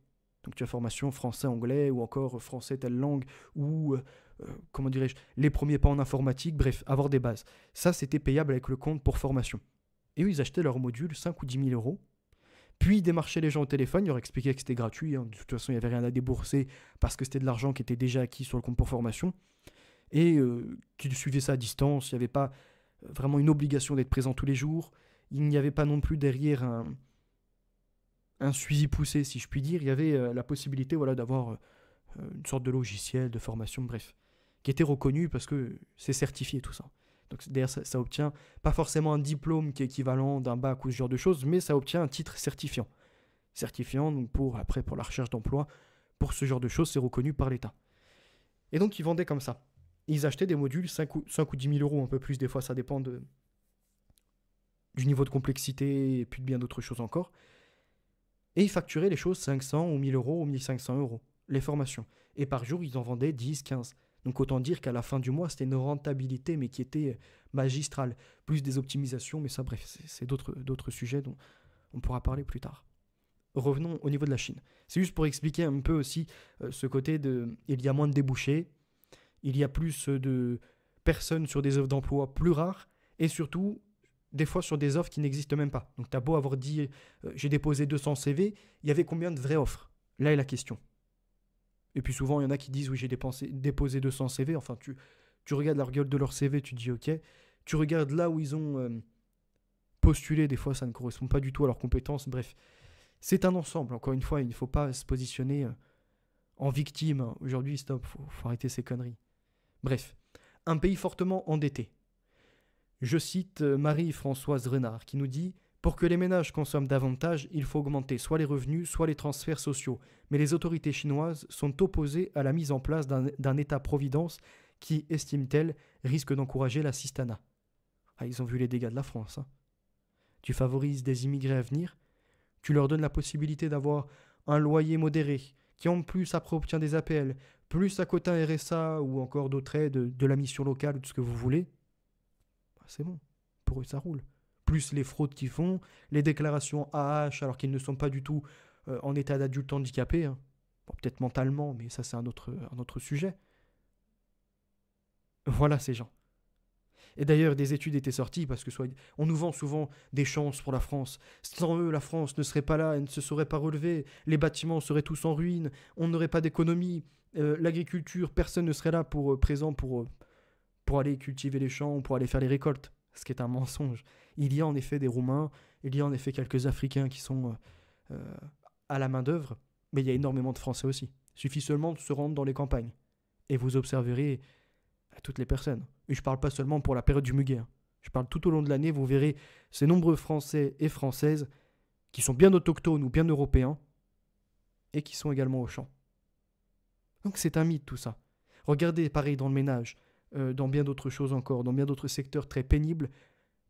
[SPEAKER 1] Donc, tu as formation français-anglais, ou encore français telle langue, ou, comment dirais-je, les premiers pas en informatique, bref, avoir des bases. Ça, c'était payable avec le compte pour formation. Et eux, ils achetaient leurs modules 5 ou 10 000 euros. Puis ils démarchaient les gens au téléphone, ils leur expliquaient que c'était gratuit, hein. De toute façon il n'y avait rien à débourser parce que c'était de l'argent qui était déjà acquis sur le compte pour formation, et qu'ils suivaient ça à distance, il n'y avait pas vraiment une obligation d'être présent tous les jours, il n'y avait pas non plus derrière un suivi poussé si je puis dire, il y avait la possibilité voilà, d'avoir une sorte de logiciel de formation, bref, qui était reconnu parce que c'est certifié tout ça. Donc derrière, ça obtient pas forcément un diplôme qui est équivalent d'un bac ou ce genre de choses, mais ça obtient un titre certifiant. Certifiant, donc pour la recherche d'emploi, pour ce genre de choses, c'est reconnu par l'État. Et donc ils vendaient comme ça. Ils achetaient des modules 5 ou 10 000 euros, un peu plus des fois, ça dépend du niveau de complexité et puis de bien d'autres choses encore. Et ils facturaient les choses 500 ou 1000 euros ou 1500 euros, les formations. Et par jour, ils en vendaient 10, 15. Donc autant dire qu'à la fin du mois, c'était une rentabilité, mais qui était magistrale. Plus des optimisations, mais ça, bref, c'est d'autres sujets dont on pourra parler plus tard. Revenons au niveau de la Chine. C'est juste pour expliquer un peu aussi ce côté de... Il y a moins de débouchés, il y a plus de personnes sur des offres d'emploi plus rares, et surtout, des fois sur des offres qui n'existent même pas. Donc tu as beau avoir dit, j'ai déposé 200 CV, il y avait combien de vraies offres? Là est la question. Et puis souvent, il y en a qui disent, oui, j'ai déposé 200 CV. Enfin, tu regardes la gueule de leur CV, tu te dis, ok. Tu regardes là où ils ont postulé, des fois, ça ne correspond pas du tout à leurs compétences. Bref, c'est un ensemble. Encore une fois, il ne faut pas se positionner en victime. Aujourd'hui, stop, faut arrêter ces conneries. Bref, un pays fortement endetté. Je cite Marie-Françoise Renard qui nous dit « Pour que les ménages consomment davantage, il faut augmenter soit les revenus, soit les transferts sociaux. Mais les autorités chinoises sont opposées à la mise en place d'un État-providence qui, estime-t-elle, risque d'encourager l'assistanat. » Ah, ils ont vu les dégâts de la France. Hein. Tu favorises des immigrés à venir, tu leur donnes la possibilité d'avoir un loyer modéré, qui en plus après obtient des APL, plus à quota RSA ou encore d'autres aides de la mission locale ou de ce que vous voulez. C'est bon, pour eux ça roule. Plus les fraudes qu'ils font, les déclarations AH alors qu'ils ne sont pas du tout en état d'adulte handicapé, hein. Bon, peut-être mentalement, mais ça c'est un autre sujet. Voilà ces gens. Et d'ailleurs, des études étaient sorties parce que on nous vend souvent des chances pour la France. Sans eux, la France ne serait pas là, elle ne se serait pas relevée, les bâtiments seraient tous en ruine, on n'aurait pas d'économie, l'agriculture, personne ne serait là présent pour aller cultiver les champs, pour aller faire les récoltes, ce qui est un mensonge. Il y a en effet des Roumains, il y a en effet quelques Africains qui sont à la main-d'œuvre, mais il y a énormément de Français aussi. Il suffit seulement de se rendre dans les campagnes. Et vous observerez toutes les personnes. Et je ne parle pas seulement pour la période du muguet. Hein. Je parle tout au long de l'année, vous verrez ces nombreux Français et Françaises qui sont bien autochtones ou bien européens et qui sont également au champ. Donc c'est un mythe tout ça. Regardez, pareil dans le ménage, dans bien d'autres choses encore, dans bien d'autres secteurs très pénibles,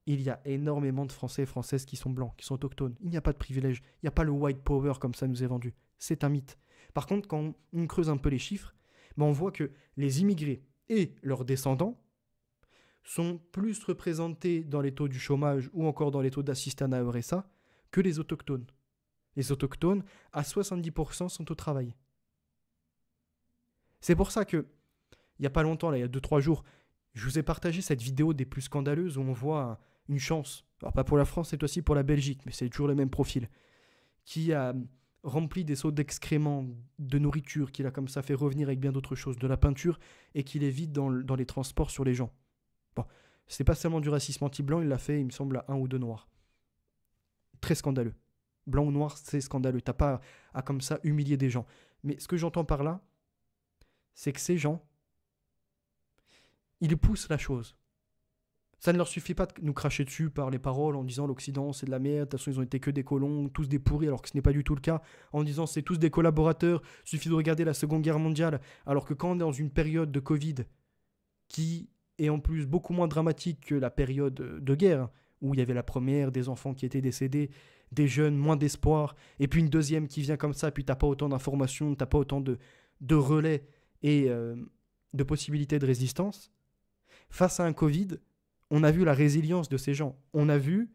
[SPEAKER 1] il y a énormément de Français et Françaises qui sont blancs, qui sont autochtones. Il n'y a pas de privilège, il n'y a pas le white power comme ça nous est vendu. C'est un mythe. Par contre, quand on creuse un peu les chiffres, on voit que les immigrés et leurs descendants sont plus représentés dans les taux du chômage ou encore dans les taux d'assistanat à RSA que les autochtones. Les autochtones, à 70%, sont au travail. C'est pour ça que, il n'y a pas longtemps, là, il y a 2-3 jours, je vous ai partagé cette vidéo des plus scandaleuses où on voit une chance, alors pas pour la France, c'est aussi pour la Belgique, mais c'est toujours le même profil, qui a rempli des seaux d'excréments, de nourriture, qu'il a comme ça fait revenir avec bien d'autres choses, de la peinture, et qu'il est vide dans les transports sur les gens. Bon, c'est pas seulement du racisme anti-blanc, il l'a fait, il me semble, à 1 ou 2 noirs. Très scandaleux. Blanc ou noir, c'est scandaleux. T'as pas à comme ça humilier des gens. Mais ce que j'entends par là, c'est que ces gens, ils poussent la chose. Ça ne leur suffit pas de nous cracher dessus par les paroles en disant l'Occident c'est de la merde, de toute façon ils ont été que des colons, tous des pourris, alors que ce n'est pas du tout le cas, en disant c'est tous des collaborateurs, il suffit de regarder la Seconde Guerre mondiale, alors que quand on est dans une période de Covid, qui est en plus beaucoup moins dramatique que la période de guerre, hein, où il y avait la première, des enfants qui étaient décédés, des jeunes, moins d'espoir, et puis une deuxième qui vient comme ça, puis t'as pas autant d'informations, t'as pas autant de relais et de possibilités de résistance. Face à un Covid, on a vu la résilience de ces gens. On a vu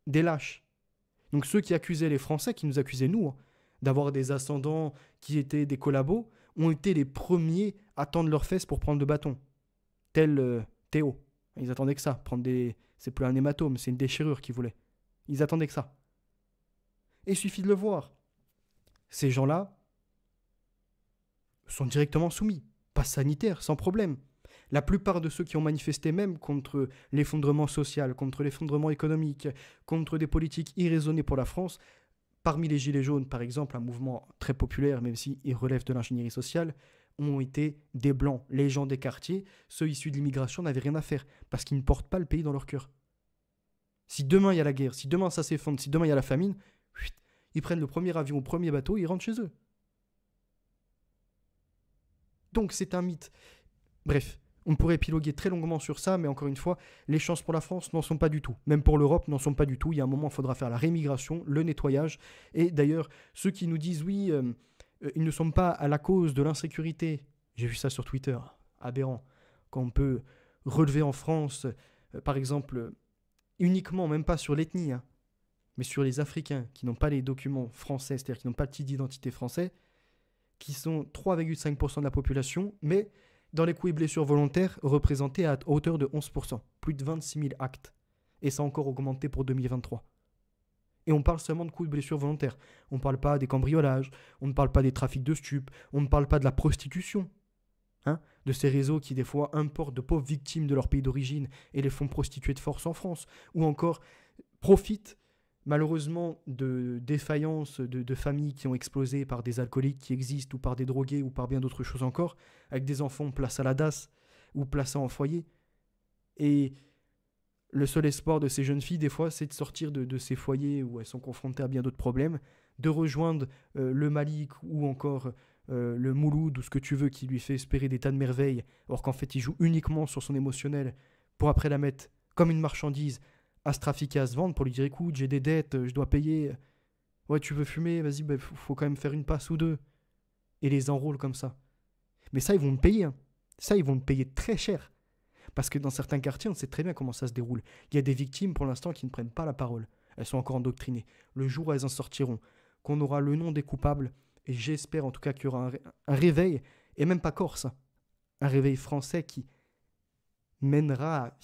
[SPEAKER 1] des lâches. Donc ceux qui accusaient les Français, qui nous accusaient nous, hein, d'avoir des ascendants qui étaient des collabos, ont été les premiers à tendre leurs fesses pour prendre le bâton. Tel Théo. Ils attendaient que ça. C'est plus un hématome, c'est une déchirure qu'ils voulaient. Ils attendaient que ça. Et il suffit de le voir. Ces gens-là sont directement soumis. Passe sanitaire, sans problème. La plupart de ceux qui ont manifesté même contre l'effondrement social, contre l'effondrement économique, contre des politiques irraisonnées pour la France, parmi les Gilets jaunes, par exemple, un mouvement très populaire, même s'il relève de l'ingénierie sociale, ont été des blancs, les gens des quartiers, ceux issus de l'immigration n'avaient rien à faire, parce qu'ils ne portent pas le pays dans leur cœur. Si demain il y a la guerre, si demain ça s'effondre, si demain il y a la famine, ils prennent le premier avion, le premier bateau, et ils rentrent chez eux. Donc c'est un mythe. Bref, on pourrait épiloguer très longuement sur ça, mais encore une fois, les chances pour la France n'en sont pas du tout. Même pour l'Europe, n'en sont pas du tout. Il y a un moment, il faudra faire la rémigration, le nettoyage. Et d'ailleurs, ceux qui nous disent, oui, ils ne sont pas à la cause de l'insécurité. J'ai vu ça sur Twitter, aberrant. Quand on peut relever en France, par exemple, uniquement, même pas sur l'ethnie, hein, mais sur les Africains qui n'ont pas les documents français, c'est-à-dire qui n'ont pas le titre d'identité français, qui sont 3,5% de la population, mais dans les coups et blessures volontaires représentés à hauteur de 11%, plus de 26 000 actes. Et ça a encore augmenté pour 2023. Et on parle seulement de coups et blessures volontaires. On ne parle pas des cambriolages, on ne parle pas des trafics de stupes, on ne parle pas de la prostitution. Hein, de ces réseaux qui des fois importent de pauvres victimes de leur pays d'origine et les font prostituer de force en France. Ou encore profitent malheureusement de défaillances de familles qui ont explosé par des alcooliques qui existent ou par des drogués ou par bien d'autres choses encore, avec des enfants placés à la DAS ou placés en foyer. Et le seul espoir de ces jeunes filles, des fois, c'est de sortir de ces foyers où elles sont confrontées à bien d'autres problèmes, de rejoindre le Malik ou encore le Mouloud ou ce que tu veux qui lui fait espérer des tas de merveilles, alors qu'en fait il joue uniquement sur son émotionnel pour après la mettre comme une marchandise à se trafiquer, à se vendre, pour lui dire écoute, j'ai des dettes, je dois payer. Ouais, tu veux fumer, vas-y, bah, faut quand même faire une passe ou deux. Et les enrôle comme ça. Mais ça, ils vont me payer. Hein. Ça, ils vont me payer très cher. Parce que dans certains quartiers, on sait très bien comment ça se déroule. Il y a des victimes pour l'instant qui ne prennent pas la parole. Elles sont encore endoctrinées. Le jour où elles en sortiront, qu'on aura le nom des coupables, et j'espère en tout cas qu'il y aura un réveil, et même pas corse, hein, un réveil français qui mènera à...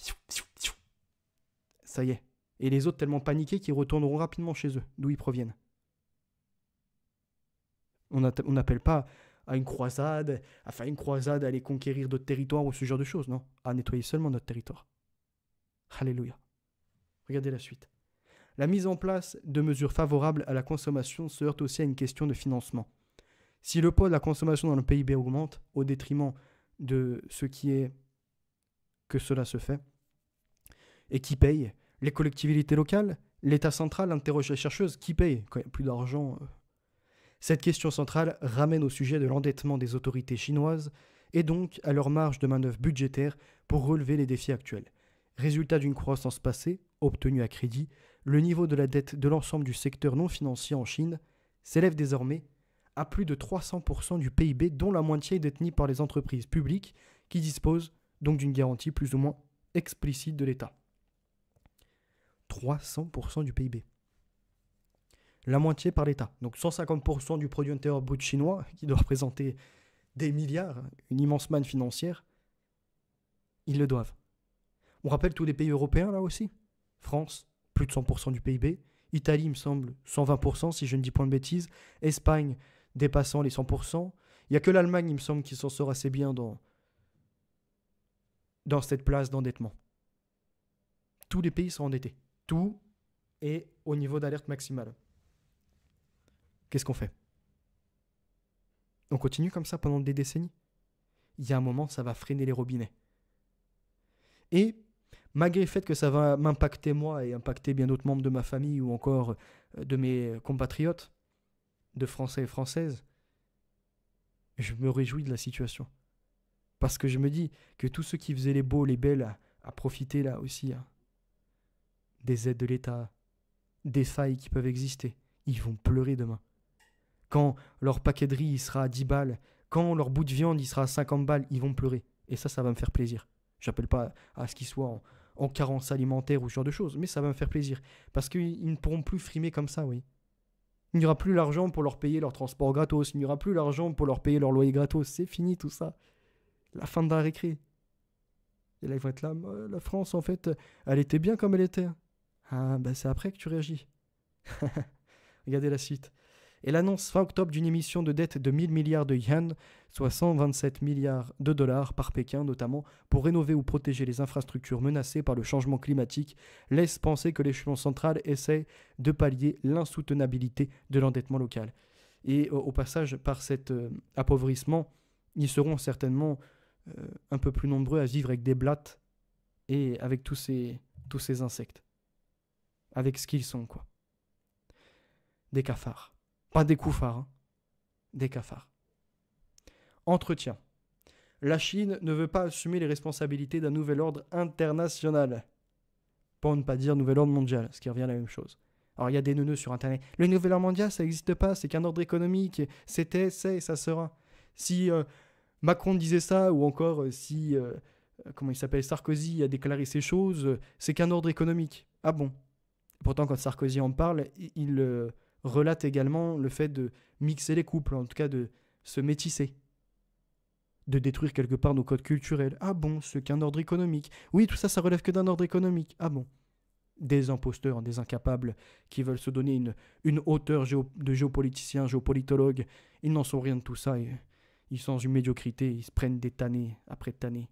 [SPEAKER 1] Ça y est. Et les autres tellement paniqués qu'ils retourneront rapidement chez eux, d'où ils proviennent. On n'appelle pas à une croisade, à faire une croisade, à aller conquérir d'autres territoires ou ce genre de choses, non. À nettoyer seulement notre territoire. Alléluia. Regardez la suite. La mise en place de mesures favorables à la consommation se heurte aussi à une question de financement. Si le poids de la consommation dans le PIB augmente au détriment de ce qui est que cela se fait, et qui paye? Les collectivités locales? L'État central interroge les chercheuses. Qui paye quand il n'y a plus d'argent? Cette question centrale ramène au sujet de l'endettement des autorités chinoises et donc à leur marge de manœuvre budgétaire pour relever les défis actuels. Résultat d'une croissance passée, obtenue à crédit, le niveau de la dette de l'ensemble du secteur non financier en Chine s'élève désormais à plus de 300% du PIB, dont la moitié est détenue par les entreprises publiques qui disposent donc d'une garantie plus ou moins explicite de l'État. 300% du PIB. La moitié par l'État. Donc 150% du produit intérieur brut chinois, qui doit représenter des milliards, une immense manne financière, ils le doivent. On rappelle tous les pays européens là aussi. France, plus de 100% du PIB. Italie, il me semble, 120% si je ne dis point de bêtises. Espagne, dépassant les 100%. Il n'y a que l'Allemagne, il me semble, qui s'en sort assez bien dans cette place d'endettement. Tous les pays sont endettés. Tout est au niveau d'alerte maximale. Qu'est-ce qu'on fait? On continue comme ça pendant des décennies? Il y a un moment, ça va freiner les robinets. Et malgré le fait que ça va m'impacter moi et impacter bien d'autres membres de ma famille ou encore de mes compatriotes, de Français et Françaises, je me réjouis de la situation. Parce que je me dis que tous ceux qui faisaient les beaux, les belles, à profiter là aussi des aides de l'État, des failles qui peuvent exister, ils vont pleurer demain. Quand leur paquet de riz il sera à 10 balles, quand leur bout de viande il sera à 50 balles, ils vont pleurer. Et ça va me faire plaisir. J'appelle pas à ce qu'ils soient en carence alimentaire ou ce genre de choses, mais ça va me faire plaisir. Parce qu'ils ne pourront plus frimer comme ça, oui. Il n'y aura plus l'argent pour leur payer leur transport gratos, il n'y aura plus l'argent pour leur payer leur loyer gratos. C'est fini tout ça. La fin de la récré. Et là, ils vont être là. La France, en fait, elle était bien comme elle était. Ah, ben c'est après que tu réagis. Regardez la suite. Et l'annonce fin octobre d'une émission de dette de 1000 milliards de yens, soit 127 milliards de dollars par Pékin, notamment pour rénover ou protéger les infrastructures menacées par le changement climatique, laisse penser que l'échelon central essaie de pallier l'insoutenabilité de l'endettement local. Et au passage, par cet appauvrissement, ils seront certainement un peu plus nombreux à vivre avec des blattes et avec tous ces insectes. Avec ce qu'ils sont, quoi. Des cafards. Pas des couffards, hein. Des cafards. Entretien. La Chine ne veut pas assumer les responsabilités d'un nouvel ordre international. Pour ne pas dire nouvel ordre mondial, ce qui revient à la même chose. Alors il y a des neuneux sur Internet. Le nouvel ordre mondial, ça n'existe pas, c'est qu'un ordre économique. C'était, c'est et ça sera. Si Macron disait ça, ou encore si, comment il s'appelle, Sarkozy a déclaré ces choses, c'est qu'un ordre économique. Ah bon? Pourtant, quand Sarkozy en parle, il relate également le fait de mixer les couples, en tout cas de se métisser, de détruire quelque part nos codes culturels. Ah bon, ce qu'un ordre économique. Oui, tout ça, ça relève que d'un ordre économique. Ah bon. Des imposteurs, des incapables qui veulent se donner une hauteur de géopoliticiens, géopolitologues. Ils n'en sont rien de tout ça. Ils sont dans une médiocrité, ils se prennent des tannées après tannées.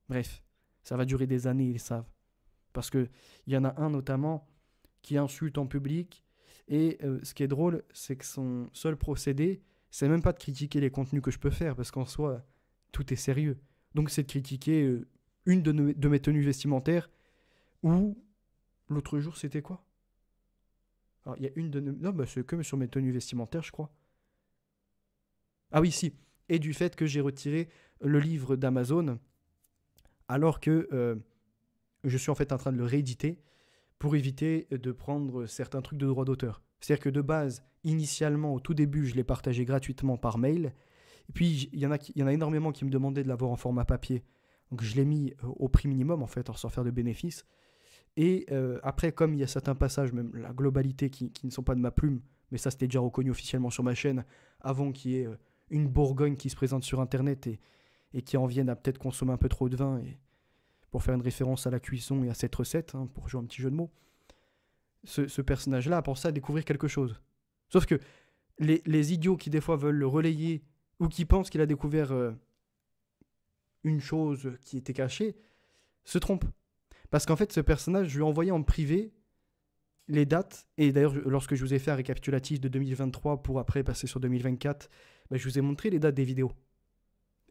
[SPEAKER 1] Bref, ça va durer des années, ils le savent. Parce qu'il y en a un notamment qui insulte en public. Et ce qui est drôle, c'est que son seul procédé, c'est même pas de critiquer les contenus que je peux faire, parce qu'en soi, tout est sérieux. Donc c'est de critiquer une de mes tenues vestimentaires, ou l'autre jour, c'était quoi? Alors il y a une de nos... Non, bah, c'est que sur mes tenues vestimentaires, je crois. Ah oui, si. Et du fait que j'ai retiré le livre d'Amazon, alors que je suis en fait en train de le rééditer, pour éviter de prendre certains trucs de droit d'auteur. C'est-à-dire que de base, initialement, au tout début, je l'ai partagé gratuitement par mail. Et puis, il y en a énormément qui me demandaient de l'avoir en format papier. Donc, je l'ai mis au prix minimum, en fait, sans faire de bénéfice. Et après, comme il y a certains passages, même la globalité, qui ne sont pas de ma plume, mais ça, c'était déjà reconnu officiellement sur ma chaîne, avant qu'il y ait une Bourgogne qui se présente sur Internet et qui en vienne à peut-être consommer un peu trop de vin et pour faire une référence à la cuisson et à cette recette, hein, pour jouer un petit jeu de mots, ce personnage-là a pensé à découvrir quelque chose. Sauf que les idiots qui des fois veulent le relayer ou qui pensent qu'il a découvert une chose qui était cachée, se trompent. Parce qu'en fait, ce personnage, je lui ai envoyé en privé les dates, et d'ailleurs, lorsque je vous ai fait un récapitulatif de 2023 pour après passer sur 2024, bah, je vous ai montré les dates des vidéos.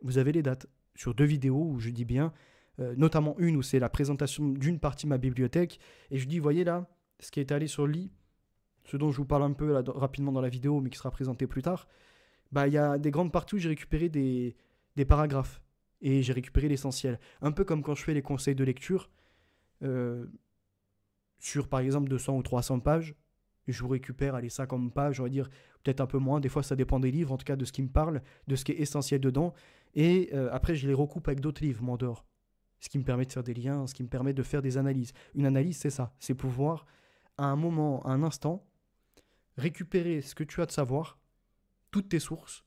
[SPEAKER 1] Vous avez les dates sur 2 vidéos où je dis bien... notamment une où c'est la présentation d'une partie de ma bibliothèque, et je dis, voyez là, ce qui est allé sur le lit, ce dont je vous parle un peu là, rapidement dans la vidéo, mais qui sera présenté plus tard, bah il y a des grandes parties où j'ai récupéré des paragraphes, et j'ai récupéré l'essentiel. Un peu comme quand je fais les conseils de lecture, sur par exemple 200 ou 300 pages, je vous récupère les 50 pages, on va dire peut-être un peu moins, des fois ça dépend des livres, en tout cas de ce qui me parle, de ce qui est essentiel dedans, et après je les recoupe avec d'autres livres, moi dehors. Ce qui me permet de faire des liens, ce qui me permet de faire des analyses. Une analyse, c'est ça. C'est pouvoir, à un moment, à un instant, récupérer ce que tu as de savoir, toutes tes sources,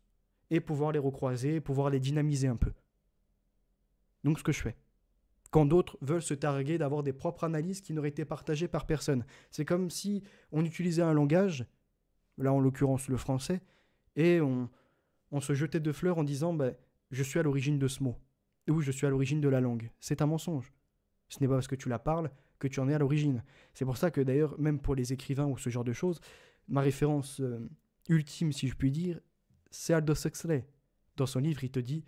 [SPEAKER 1] et pouvoir les recroiser, pouvoir les dynamiser un peu. Donc ce que je fais. Quand d'autres veulent se targuer d'avoir des propres analyses qui n'auraient été partagées par personne. C'est comme si on utilisait un langage, là en l'occurrence le français, et on se jetait de fleurs en disant bah, « je suis à l'origine de ce mot ». Ou je suis à l'origine de la langue. C'est un mensonge. Ce n'est pas parce que tu la parles que tu en es à l'origine. C'est pour ça que d'ailleurs, même pour les écrivains ou ce genre de choses, ma référence ultime, si je puis dire, c'est Aldous Huxley. Dans son livre, il te dit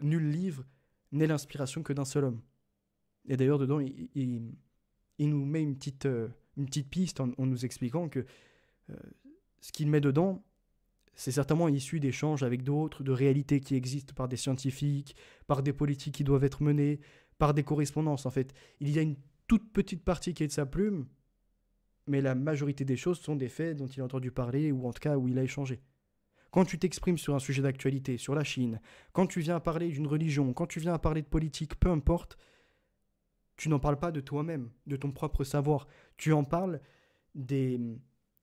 [SPEAKER 1] nul livre n'est l'inspiration que d'un seul homme. Et d'ailleurs, dedans, il nous met une petite piste en nous expliquant que ce qu'il met dedans, c'est certainement issu d'échanges avec d'autres, de réalités qui existent par des scientifiques, par des politiques qui doivent être menées, par des correspondances en fait. Il y a une toute petite partie qui est de sa plume, mais la majorité des choses sont des faits dont il a entendu parler ou en tout cas où il a échangé. Quand tu t'exprimes sur un sujet d'actualité, sur la Chine, quand tu viens parler d'une religion, quand tu viens parler de politique, peu importe, tu n'en parles pas de toi-même, de ton propre savoir. Tu en parles des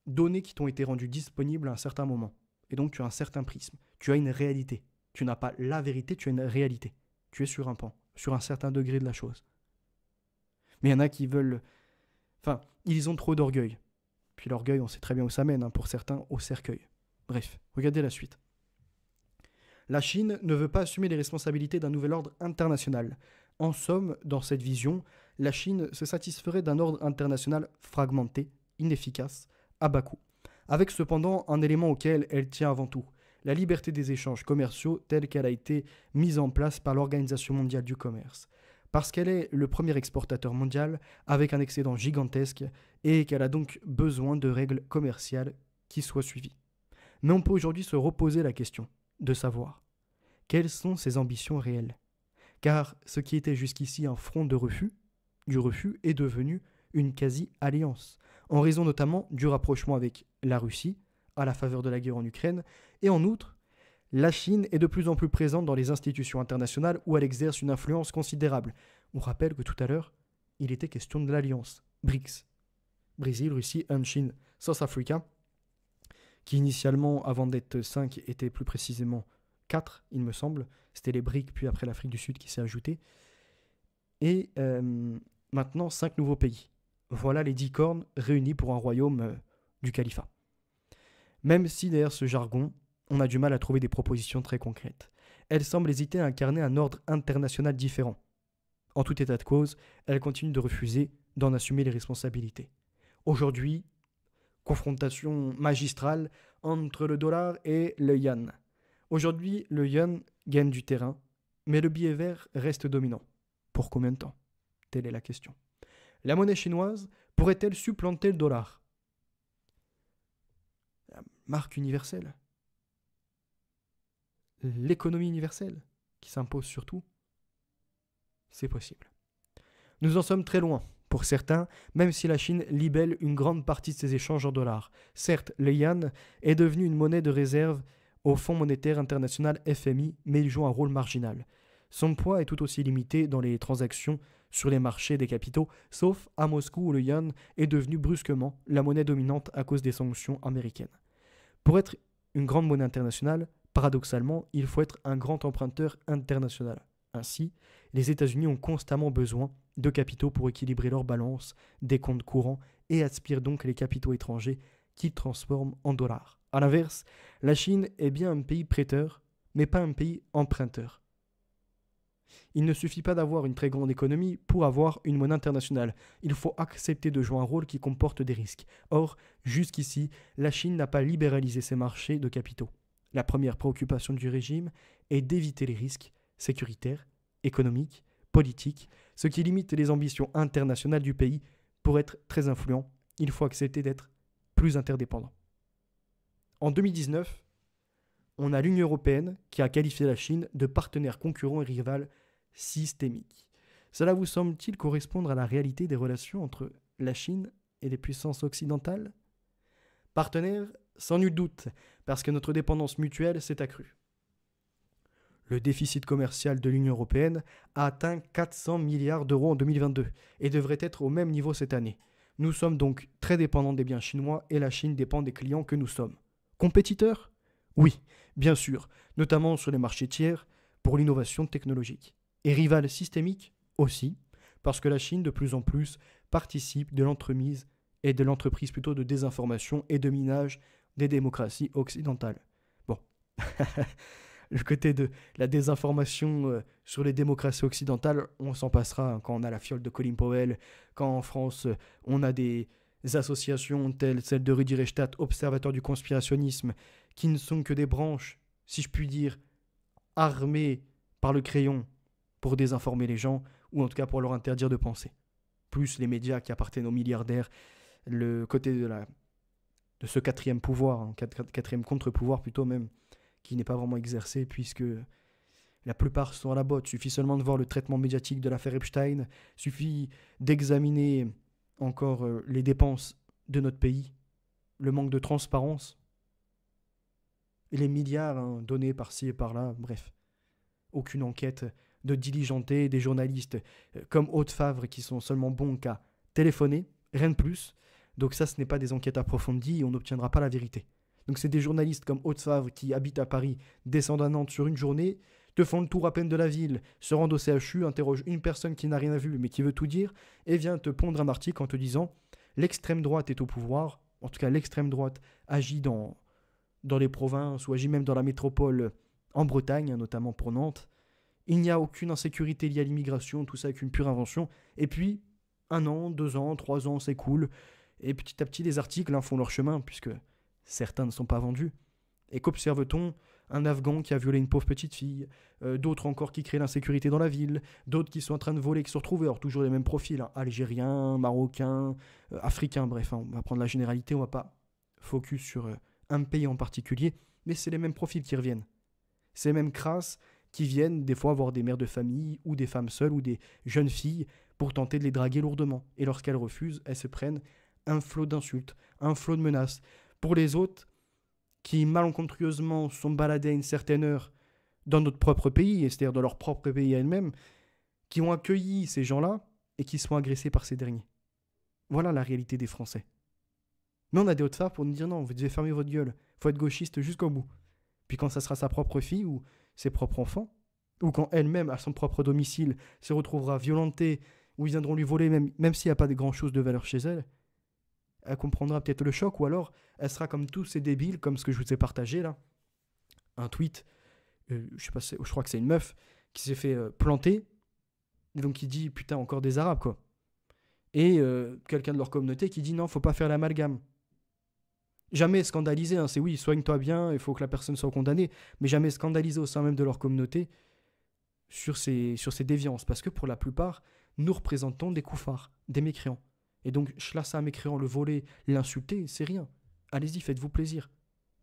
[SPEAKER 1] données qui t'ont été rendues disponibles à un certain moment. Et donc tu as un certain prisme. Tu as une réalité. Tu n'as pas la vérité, tu as une réalité. Tu es sur un pan, sur un certain degré de la chose. Mais il y en a qui veulent... Enfin, ils ont trop d'orgueil. Puis l'orgueil, on sait très bien où ça mène, hein, pour certains, au cercueil. Bref, regardez la suite. La Chine ne veut pas assumer les responsabilités d'un nouvel ordre international. En somme, dans cette vision, la Chine se satisferait d'un ordre international fragmenté, inefficace, à bas coût, avec cependant un élément auquel elle tient avant tout, la liberté des échanges commerciaux telle qu'elle a été mise en place par l'Organisation mondiale du commerce. Parce qu'elle est le premier exportateur mondial avec un excédent gigantesque et qu'elle a donc besoin de règles commerciales qui soient suivies. Mais on peut aujourd'hui se reposer la question de savoir quelles sont ses ambitions réelles. Car ce qui était jusqu'ici un front de refus, du refus est devenu une quasi-alliance, en raison notamment du rapprochement avec la Russie, à la faveur de la guerre en Ukraine, et en outre, la Chine est de plus en plus présente dans les institutions internationales où elle exerce une influence considérable. On rappelle que tout à l'heure, il était question de l'alliance BRICS, Brésil, Russie, Inde, Chine, South Africa, qui initialement, avant d'être 5, était plus précisément 4, il me semble. C'était les BRICS, puis après l'Afrique du Sud qui s'est ajoutée. Et maintenant, 5 nouveaux pays. Voilà les 10 cornes réunies pour un royaume du califat. Même si derrière ce jargon, on a du mal à trouver des propositions très concrètes. Elle semble hésiter à incarner un ordre international différent. En tout état de cause, elle continue de refuser d'en assumer les responsabilités. Aujourd'hui, confrontation magistrale entre le dollar et le yuan. Aujourd'hui, le yuan gagne du terrain, mais le billet vert reste dominant. Pour combien de temps? Telle est la question. La monnaie chinoise pourrait-elle supplanter le dollar? La marque universelle. L'économie universelle qui s'impose surtout. C'est possible. Nous en sommes très loin. Pour certains, même si la Chine libelle une grande partie de ses échanges en dollars. Certes, le yuan est devenu une monnaie de réserve au Fonds monétaire international FMI, mais il joue un rôle marginal. Son poids est tout aussi limité dans les transactions sur les marchés des capitaux, sauf à Moscou où le yuan est devenu brusquement la monnaie dominante à cause des sanctions américaines. Pour être une grande monnaie internationale, paradoxalement, il faut être un grand emprunteur international. Ainsi, les États-Unis ont constamment besoin de capitaux pour équilibrer leur balance des comptes courants et aspirent donc les capitaux étrangers qu'ils transforment en dollars. A l'inverse, la Chine est bien un pays prêteur, mais pas un pays emprunteur. Il ne suffit pas d'avoir une très grande économie pour avoir une monnaie internationale. Il faut accepter de jouer un rôle qui comporte des risques. Or, jusqu'ici, la Chine n'a pas libéralisé ses marchés de capitaux. La première préoccupation du régime est d'éviter les risques sécuritaires, économiques, politiques, ce qui limite les ambitions internationales du pays. Pour être très influent, il faut accepter d'être plus interdépendant. En 2019, on a l'Union européenne qui a qualifié la Chine de partenaire concurrent et rival systémique. Cela vous semble-t-il correspondre à la réalité des relations entre la Chine et les puissances occidentales? Partenaire, sans nul doute, parce que notre dépendance mutuelle s'est accrue. Le déficit commercial de l'Union européenne a atteint 400 milliards d'euros en 2022 et devrait être au même niveau cette année. Nous sommes donc très dépendants des biens chinois et la Chine dépend des clients que nous sommes. Compétiteurs? Oui, bien sûr, notamment sur les marchés tiers pour l'innovation technologique. Et rival systémique aussi, parce que la Chine de plus en plus participe de l'entremise et de l'entreprise plutôt de désinformation et de minage des démocraties occidentales. Bon, le côté de la désinformation sur les démocraties occidentales, on s'en passera hein, quand on a la fiole de Colin Powell, quand en France on a des associations telles celle de Rudi Reichstadt, observateur du conspirationnisme, qui ne sont que des branches, si je puis dire, armées par le crayon pour désinformer les gens, ou en tout cas pour leur interdire de penser. Plus les médias qui appartiennent aux milliardaires, le côté de la de ce quatrième pouvoir, hein, quatrième contre-pouvoir plutôt même, qui n'est pas vraiment exercé puisque la plupart sont à la botte. Suffit seulement de voir le traitement médiatique de l'affaire Epstein, suffit d'examiner encore les dépenses de notre pays, le manque de transparence et les milliards donnés par-ci et par-là, bref. Aucune enquête de diligenter des journalistes comme Haute Favre qui sont seulement bons qu'à téléphoner, rien de plus. Donc ça, ce n'est pas des enquêtes approfondies et on n'obtiendra pas la vérité. Donc c'est des journalistes comme Haute Favre qui habitent à Paris, descendent à Nantes sur une journée, te font le tour à peine de la ville, se rendent au CHU, interrogent une personne qui n'a rien vu mais qui veut tout dire et vient te pondre un article en te disant l'extrême droite est au pouvoir, en tout cas l'extrême droite agit dans les provinces ou agit même dans la métropole en Bretagne, notamment pour Nantes. Il n'y a aucune insécurité liée à l'immigration, tout ça avec une pure invention. Et puis, 1 an, 2 ans, 3 ans s'écoulent. Et petit à petit, les articles font leur chemin, puisque certains ne sont pas vendus. Et qu'observe-t-on? Un Afghan qui a violé une pauvre petite fille, d'autres encore qui créent l'insécurité dans la ville, d'autres qui sont en train de voler, qui sont retrouvés, alors toujours les mêmes profils, Algériens, Marocains, Africains, bref, on va prendre la généralité, on va pas focus sur un pays en particulier, mais c'est les mêmes profils qui reviennent. C'est les mêmes crasses qui viennent des fois voir des mères de famille ou des femmes seules ou des jeunes filles pour tenter de les draguer lourdement. Et lorsqu'elles refusent, elles se prennent un flot d'insultes, un flot de menaces. Pour les autres, qui malencontreusement sont baladés à une certaine heure dans notre propre pays, c'est-à-dire dans leur propre pays à elles-mêmes, qui ont accueilli ces gens-là et qui sont agressés par ces derniers. Voilà la réalité des Français. Mais on a des hautes phares pour nous dire non, vous devez fermer votre gueule, faut être gauchiste jusqu'au bout. Puis quand ça sera sa propre fille ou ses propres enfants, ou quand elle-même, à son propre domicile, se retrouvera violentée, ou ils viendront lui voler, même s'il n'y a pas de grand-chose de valeur chez elle, elle comprendra peut-être le choc, ou alors elle sera comme tous ces débiles, comme ce que je vous ai partagé là. Un tweet, je crois que c'est une meuf, qui s'est fait planter, et donc qui dit putain, encore des Arabes quoi. Et quelqu'un de leur communauté qui dit non, faut pas faire l'amalgame. Jamais scandalisé, c'est oui, soigne-toi bien, il faut que la personne soit condamnée, mais jamais scandalisé au sein même de leur communauté sur ces déviances, parce que pour la plupart, nous représentons des koufars, des mécréants. Et donc, chlasser un mécréant, le voler, l'insulter, c'est rien. Allez-y, faites-vous plaisir.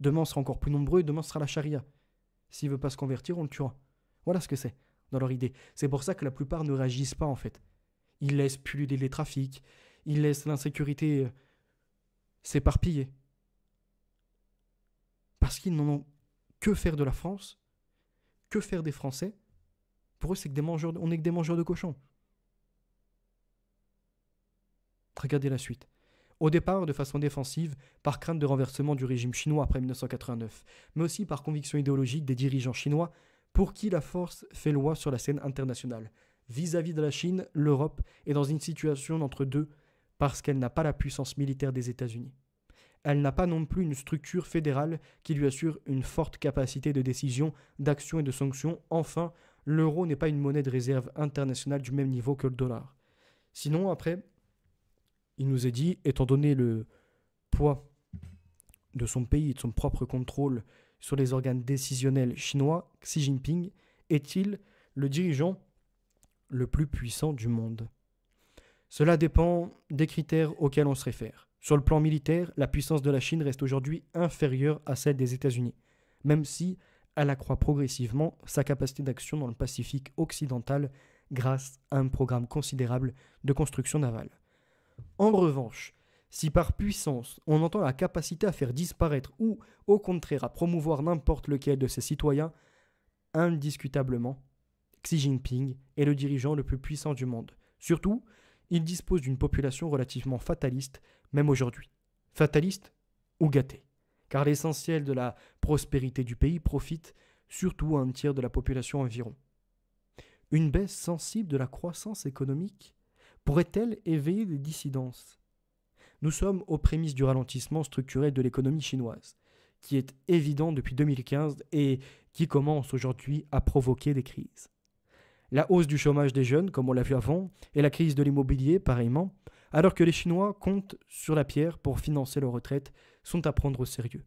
[SPEAKER 1] Demain, on sera encore plus nombreux, et demain, ce sera la charia. S'il veut pas se convertir, on le tuera. Voilà ce que c'est, dans leur idée. C'est pour ça que la plupart ne réagissent pas, en fait. Ils laissent pulluler les trafics, ils laissent l'insécurité s'éparpiller. Parce qu'ils n'en ont que faire de la France, que faire des Français. Pour eux, c'est que on n'est que des mangeurs de cochons. Regardez la suite. Au départ, de façon défensive, par crainte de renversement du régime chinois après 1989, mais aussi par conviction idéologique des dirigeants chinois pour qui la force fait loi sur la scène internationale. Vis-à-vis de la Chine, l'Europe est dans une situation d'entre deux parce qu'elle n'a pas la puissance militaire des États-Unis. Elle n'a pas non plus une structure fédérale qui lui assure une forte capacité de décision, d'action et de sanction. Enfin, l'euro n'est pas une monnaie de réserve internationale du même niveau que le dollar. Sinon, après, il nous est dit, étant donné le poids de son pays et de son propre contrôle sur les organes décisionnels chinois, Xi Jinping est-il le dirigeant le plus puissant du monde? Cela dépend des critères auxquels on se réfère. Sur le plan militaire, la puissance de la Chine reste aujourd'hui inférieure à celle des États-Unis, même si elle accroît progressivement sa capacité d'action dans le Pacifique occidental grâce à un programme considérable de construction navale. En revanche, si par puissance on entend la capacité à faire disparaître ou au contraire à promouvoir n'importe lequel de ses citoyens, indiscutablement, Xi Jinping est le dirigeant le plus puissant du monde. Surtout, il dispose d'une population relativement fataliste, même aujourd'hui. Fataliste ou gâtée, car l'essentiel de la prospérité du pays profite surtout à un tiers de la population environ. Une baisse sensible de la croissance économique pourrait-elle éveiller des dissidences? Nous sommes aux prémices du ralentissement structurel de l'économie chinoise, qui est évident depuis 2015 et qui commence aujourd'hui à provoquer des crises. La hausse du chômage des jeunes, comme on l'a vu avant, et la crise de l'immobilier, pareillement, alors que les Chinois comptent sur la pierre pour financer leur retraite, sont à prendre au sérieux.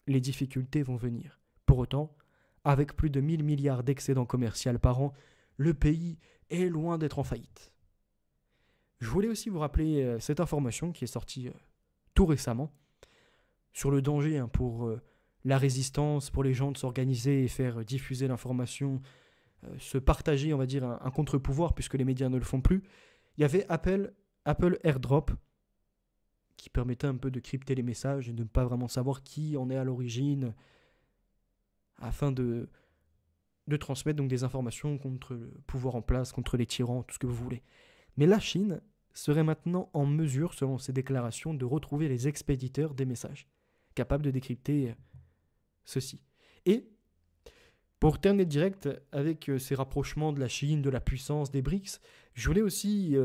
[SPEAKER 1] Les difficultés vont venir. Pour autant, avec plus de 1000 milliards d'excédents commerciaux par an, le pays est loin d'être en faillite. Je voulais aussi vous rappeler cette information qui est sortie tout récemment sur le danger hein, pour la résistance, pour les gens de s'organiser et faire diffuser l'information, se partager, on va dire, un contre-pouvoir, puisque les médias ne le font plus. Il y avait Apple AirDrop, qui permettait un peu de crypter les messages et de ne pas vraiment savoir qui en est à l'origine, afin de transmettre donc des informations contre le pouvoir en place, contre les tyrans, tout ce que vous voulez. Mais la Chine serait maintenant en mesure, selon ses déclarations, de retrouver les expéditeurs des messages, capables de décrypter ceci. Et pour terminer direct avec ces rapprochements de la Chine, de la puissance, des BRICS, je voulais aussi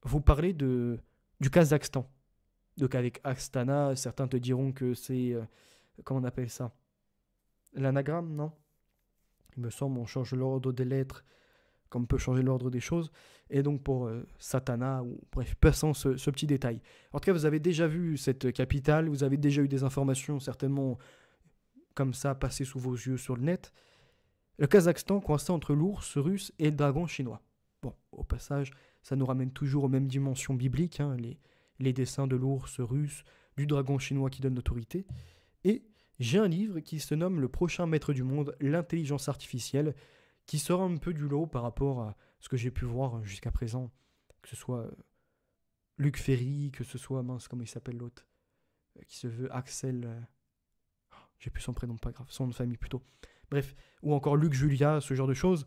[SPEAKER 1] vous parler du Kazakhstan. Donc avec Astana, certains te diront que c'est, comment on appelle ça, l'anagramme, non? Il me semble on change l'ordre des lettres, comme on peut changer l'ordre des choses. Et donc pour Satana, ou bref, passons ce petit détail. En tout cas, vous avez déjà vu cette capitale, vous avez déjà eu des informations certainement comme ça passées sous vos yeux sur le net. Le Kazakhstan coincé entre l'ours russe et le dragon chinois. Bon, au passage, ça nous ramène toujours aux mêmes dimensions bibliques, hein, les dessins de l'ours russe, du dragon chinois qui donne l'autorité. Et j'ai un livre qui se nomme Le prochain maître du monde, l'intelligence artificielle, qui sort un peu du lot par rapport à ce que j'ai pu voir jusqu'à présent, que ce soit Luc Ferry, que ce soit, mince, comment il s'appelle l'autre, qui se veut Axel, j'ai plus son prénom, pas grave, son nom de famille plutôt. Bref, ou encore Luc Julia, ce genre de choses.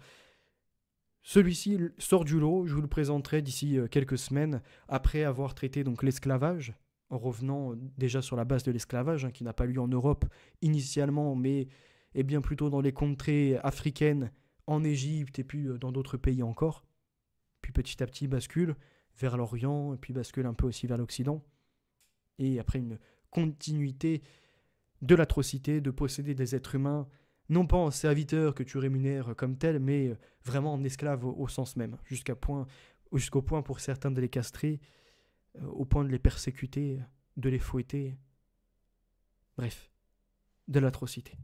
[SPEAKER 1] Celui-ci sort du lot, je vous le présenterai d'ici quelques semaines, après avoir traité donc l'esclavage, en revenant déjà sur la base de l'esclavage, hein, qui n'a pas lieu en Europe initialement, mais est bien plutôt dans les contrées africaines, en Égypte et puis dans d'autres pays encore. Puis petit à petit bascule vers l'Orient, et puis bascule un peu aussi vers l'Occident. Et après une continuité de l'atrocité, de posséder des êtres humains, non pas en serviteurs que tu rémunères comme tels, mais vraiment en esclaves au sens même, jusqu'au point pour certains de les castrer, au point de les persécuter, de les fouetter. Bref, de l'atrocité.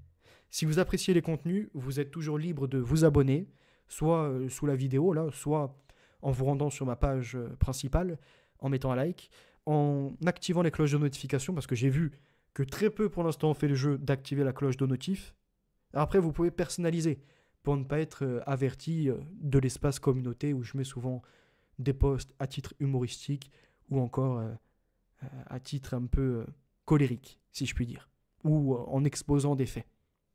[SPEAKER 1] Si vous appréciez les contenus, vous êtes toujours libre de vous abonner, soit sous la vidéo, là, soit en vous rendant sur ma page principale, en mettant un like, en activant les cloches de notification, parce que j'ai vu que très peu pour l'instant ont fait le jeu d'activer la cloche de notif. Après, vous pouvez personnaliser pour ne pas être averti de l'espace communauté où je mets souvent des posts à titre humoristique ou encore à titre un peu colérique, si je puis dire, ou en exposant des faits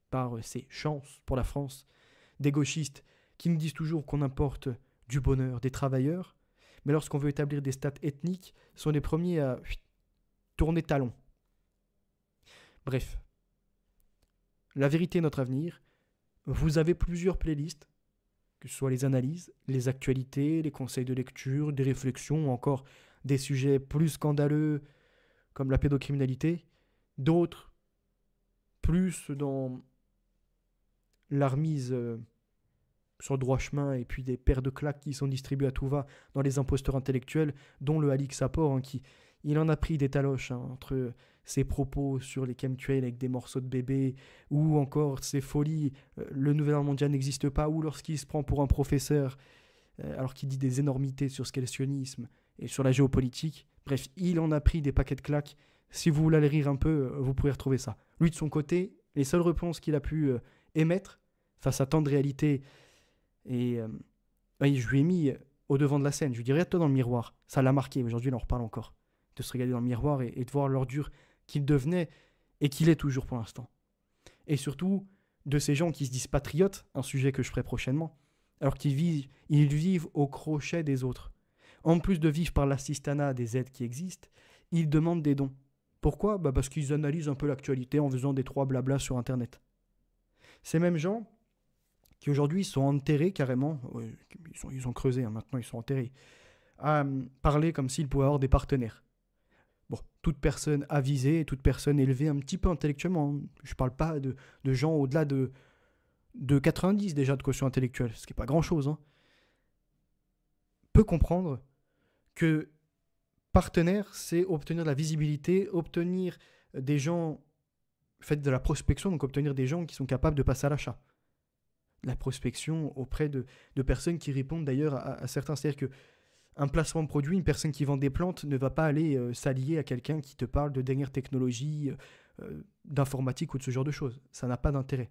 [SPEAKER 1] par ces chances pour la France, des gauchistes qui nous disent toujours qu'on importe du bonheur des travailleurs, mais lorsqu'on veut établir des stats ethniques, sont les premiers à tourner talon. Bref, la vérité est notre avenir. Vous avez plusieurs playlists, que ce soit les analyses, les actualités, les conseils de lecture, des réflexions, ou encore des sujets plus scandaleux comme la pédocriminalité, d'autres plus dans la remise sur le droit chemin et puis des paires de claques qui sont distribuées à tout va dans les imposteurs intellectuels, dont le Alix Sapor, hein, qui il en a pris des taloches hein, entre ses propos sur les chemtrails avec des morceaux de bébé, ou encore ses folies, le nouvel ordre mondial n'existe pas, ou lorsqu'il se prend pour un professeur, alors qu'il dit des énormités sur ce qu'est le sionisme et sur la géopolitique. Bref, il en a pris des paquets de claques. Si vous voulez aller rire un peu, vous pourrez retrouver ça. Lui, de son côté, les seules réponses qu'il a pu émettre face à tant de réalités, et je lui ai mis au devant de la scène. Je lui dis, regarde-toi dans le miroir. Ça l'a marqué. Aujourd'hui, il en reparle encore. De se regarder dans le miroir et de voir l'ordure qu'il devenait et qu'il est toujours pour l'instant. Et surtout, de ces gens qui se disent patriotes, un sujet que je ferai prochainement, alors qu'ils vivent au crochet des autres. En plus de vivre par l'assistanat des aides qui existent, ils demandent des dons. Pourquoi ? Parce qu'ils analysent un peu l'actualité en faisant des 3 blabla sur Internet. Ces mêmes gens qui aujourd'hui sont enterrés carrément, ils ont creusé, hein, maintenant ils sont enterrés, à parler comme s'ils pouvaient avoir des partenaires. Bon, toute personne avisée, toute personne élevée un petit peu intellectuellement, hein. Je ne parle pas de gens au-delà de 90 déjà de quotient intellectuel, ce qui n'est pas grand-chose, hein, peut comprendre que partenaire, c'est obtenir de la visibilité, obtenir des gens, faites de la prospection, donc obtenir des gens qui sont capables de passer à l'achat. La prospection auprès de personnes qui répondent d'ailleurs à certains. C'est-à-dire qu'un placement de produit, une personne qui vend des plantes ne va pas aller s'allier à quelqu'un qui te parle de dernière technologie, d'informatique ou de ce genre de choses. Ça n'a pas d'intérêt.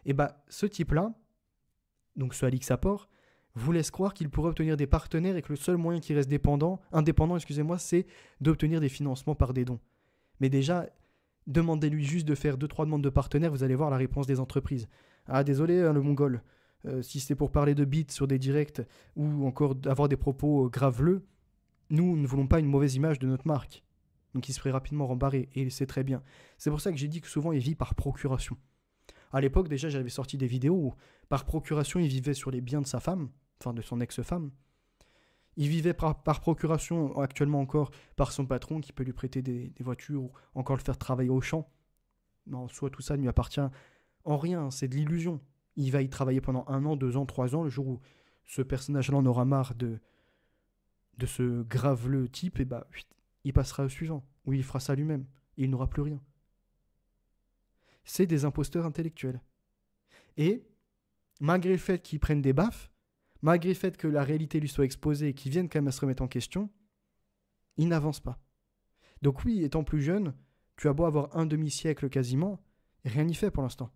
[SPEAKER 1] Et bah, ce type-là, donc ce Alix Apport, vous laisse croire qu'il pourrait obtenir des partenaires et que le seul moyen qui reste indépendant, c'est d'obtenir des financements par des dons. Mais déjà, demandez-lui juste de faire 2-3 demandes de partenaires, vous allez voir la réponse des entreprises. Ah, désolé, le mongol, si c'est pour parler de bits sur des directs ou encore avoir des propos graveleux, nous ne voulons pas une mauvaise image de notre marque. Donc il se ferait rapidement rembarrer, et c'est très bien. C'est pour ça que j'ai dit que souvent il vit par procuration. À l'époque, déjà, j'avais sorti des vidéos où, par procuration, il vivait sur les biens de sa femme, enfin de son ex-femme. Il vivait par procuration, actuellement encore, par son patron qui peut lui prêter des voitures ou encore le faire travailler au champ. Non, soit tout ça ne lui appartient en rien, c'est de l'illusion. Il va y travailler pendant 1 an, 2 ans, 3 ans, le jour où ce personnage-là en aura marre de ce graveleux type, et bah, il passera au suivant, où il fera ça lui-même, et il n'aura plus rien. C'est des imposteurs intellectuels. Et, malgré le fait qu'ils prennent des baffes, malgré le fait que la réalité lui soit exposée et qu'ils viennent quand même à se remettre en question, ils n'avancent pas. Donc oui, étant plus jeune, tu as beau avoir un demi-siècle quasiment, rien n'y fait pour l'instant.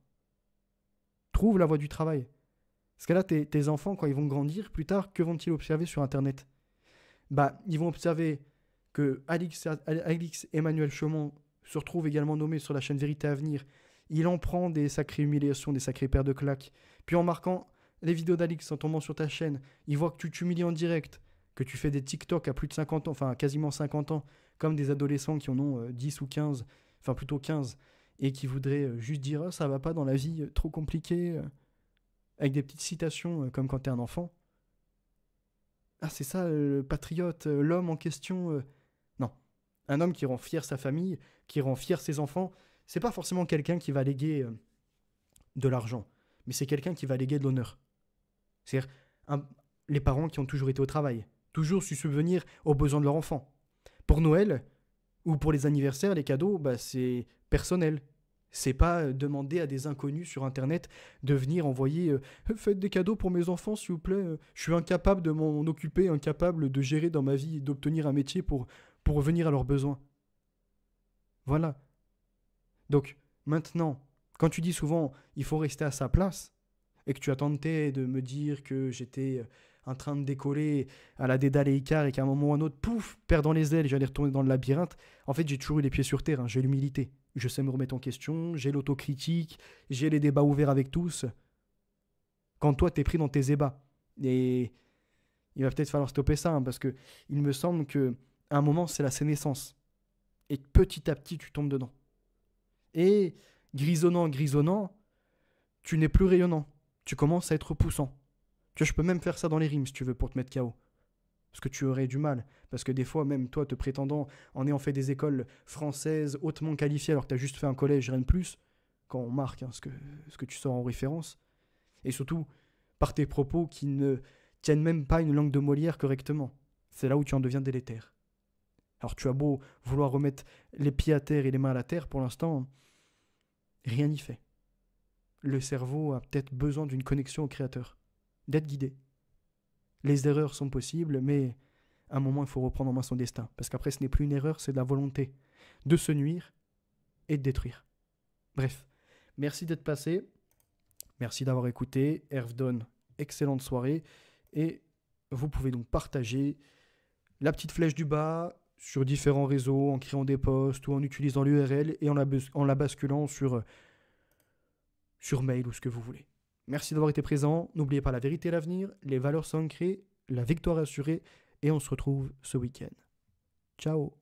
[SPEAKER 1] Trouve la voie du travail. Parce que là, tes enfants, quand ils vont grandir, plus tard, que vont-ils observer sur Internet ? Bah, ils vont observer que Alix Emmanuel Chaumont se retrouve également nommé sur la chaîne Vérité à venir. Il en prend des sacrées humiliations, des sacrées paires de claques. Puis en marquant les vidéos d'Alix en tombant sur ta chaîne, il voit que tu t'humilies en direct, que tu fais des TikTok à plus de 50 ans, enfin quasiment 50 ans, comme des adolescents qui en ont 10 ou 15, enfin plutôt 15, et qui voudraient juste dire ça va pas dans la vie, trop compliqué, avec des petites citations comme quand t'es un enfant. Ah, c'est ça, le patriote, l'homme en question. Non. Un homme qui rend fier sa famille, qui rend fier ses enfants, c'est pas forcément quelqu'un qui va léguer de l'argent, mais c'est quelqu'un qui va léguer de l'honneur. C'est-à-dire les parents qui ont toujours été au travail, toujours su subvenir aux besoins de leur enfant. Pour Noël, ou pour les anniversaires, les cadeaux, bah, c'est personnel. C'est pas demander à des inconnus sur Internet de venir envoyer faites des cadeaux pour mes enfants, s'il vous plaît. Je suis incapable de m'en occuper, incapable de gérer dans ma vie et d'obtenir un métier pour revenir à leurs besoins. Voilà. Donc, maintenant, quand tu dis souvent il faut rester à sa place, et que tu as tenté de me dire que j'étais en train de décoller à la Dédale et Icare et qu'à un moment ou un autre, pouf, perdant les ailes, j'allais retourner dans le labyrinthe, en fait, j'ai toujours eu les pieds sur terre, hein, j'ai l'humilité. Je sais me remettre en question, j'ai l'autocritique, j'ai les débats ouverts avec tous. Quand toi, t'es pris dans tes ébats. Et il va peut-être falloir stopper ça, hein, parce que il me semble qu'à un moment, c'est la sénescence. Et petit à petit, tu tombes dedans. Et grisonnant, tu n'es plus rayonnant. Tu commences à être repoussant. Tu vois, je peux même faire ça dans les rimes, si tu veux, pour te mettre KO. Parce que tu aurais du mal. Parce que des fois, même toi, te prétendant, en ayant fait des écoles françaises hautement qualifiées, alors que tu as juste fait un collège, rien de plus, quand on marque ce que tu sors en référence, et surtout, par tes propos qui ne tiennent même pas une langue de Molière correctement. C'est là où tu en deviens délétère. Alors tu as beau vouloir remettre les pieds à terre et les mains à la terre, pour l'instant, rien n'y fait. Le cerveau a peut-être besoin d'une connexion au créateur, d'être guidé. Les erreurs sont possibles, mais à un moment, il faut reprendre en main son destin. Parce qu'après, ce n'est plus une erreur, c'est de la volonté de se nuire et de détruire. Bref, merci d'être passé. Merci d'avoir écouté. Hervdon, excellente soirée. Et vous pouvez donc partager la petite flèche du bas sur différents réseaux, en créant des posts ou en utilisant l'URL et en la basculant sur mail ou ce que vous voulez. Merci d'avoir été présent. N'oubliez pas la vérité et l'avenir, les valeurs sont ancrées, la victoire assurée, et on se retrouve ce week-end. Ciao.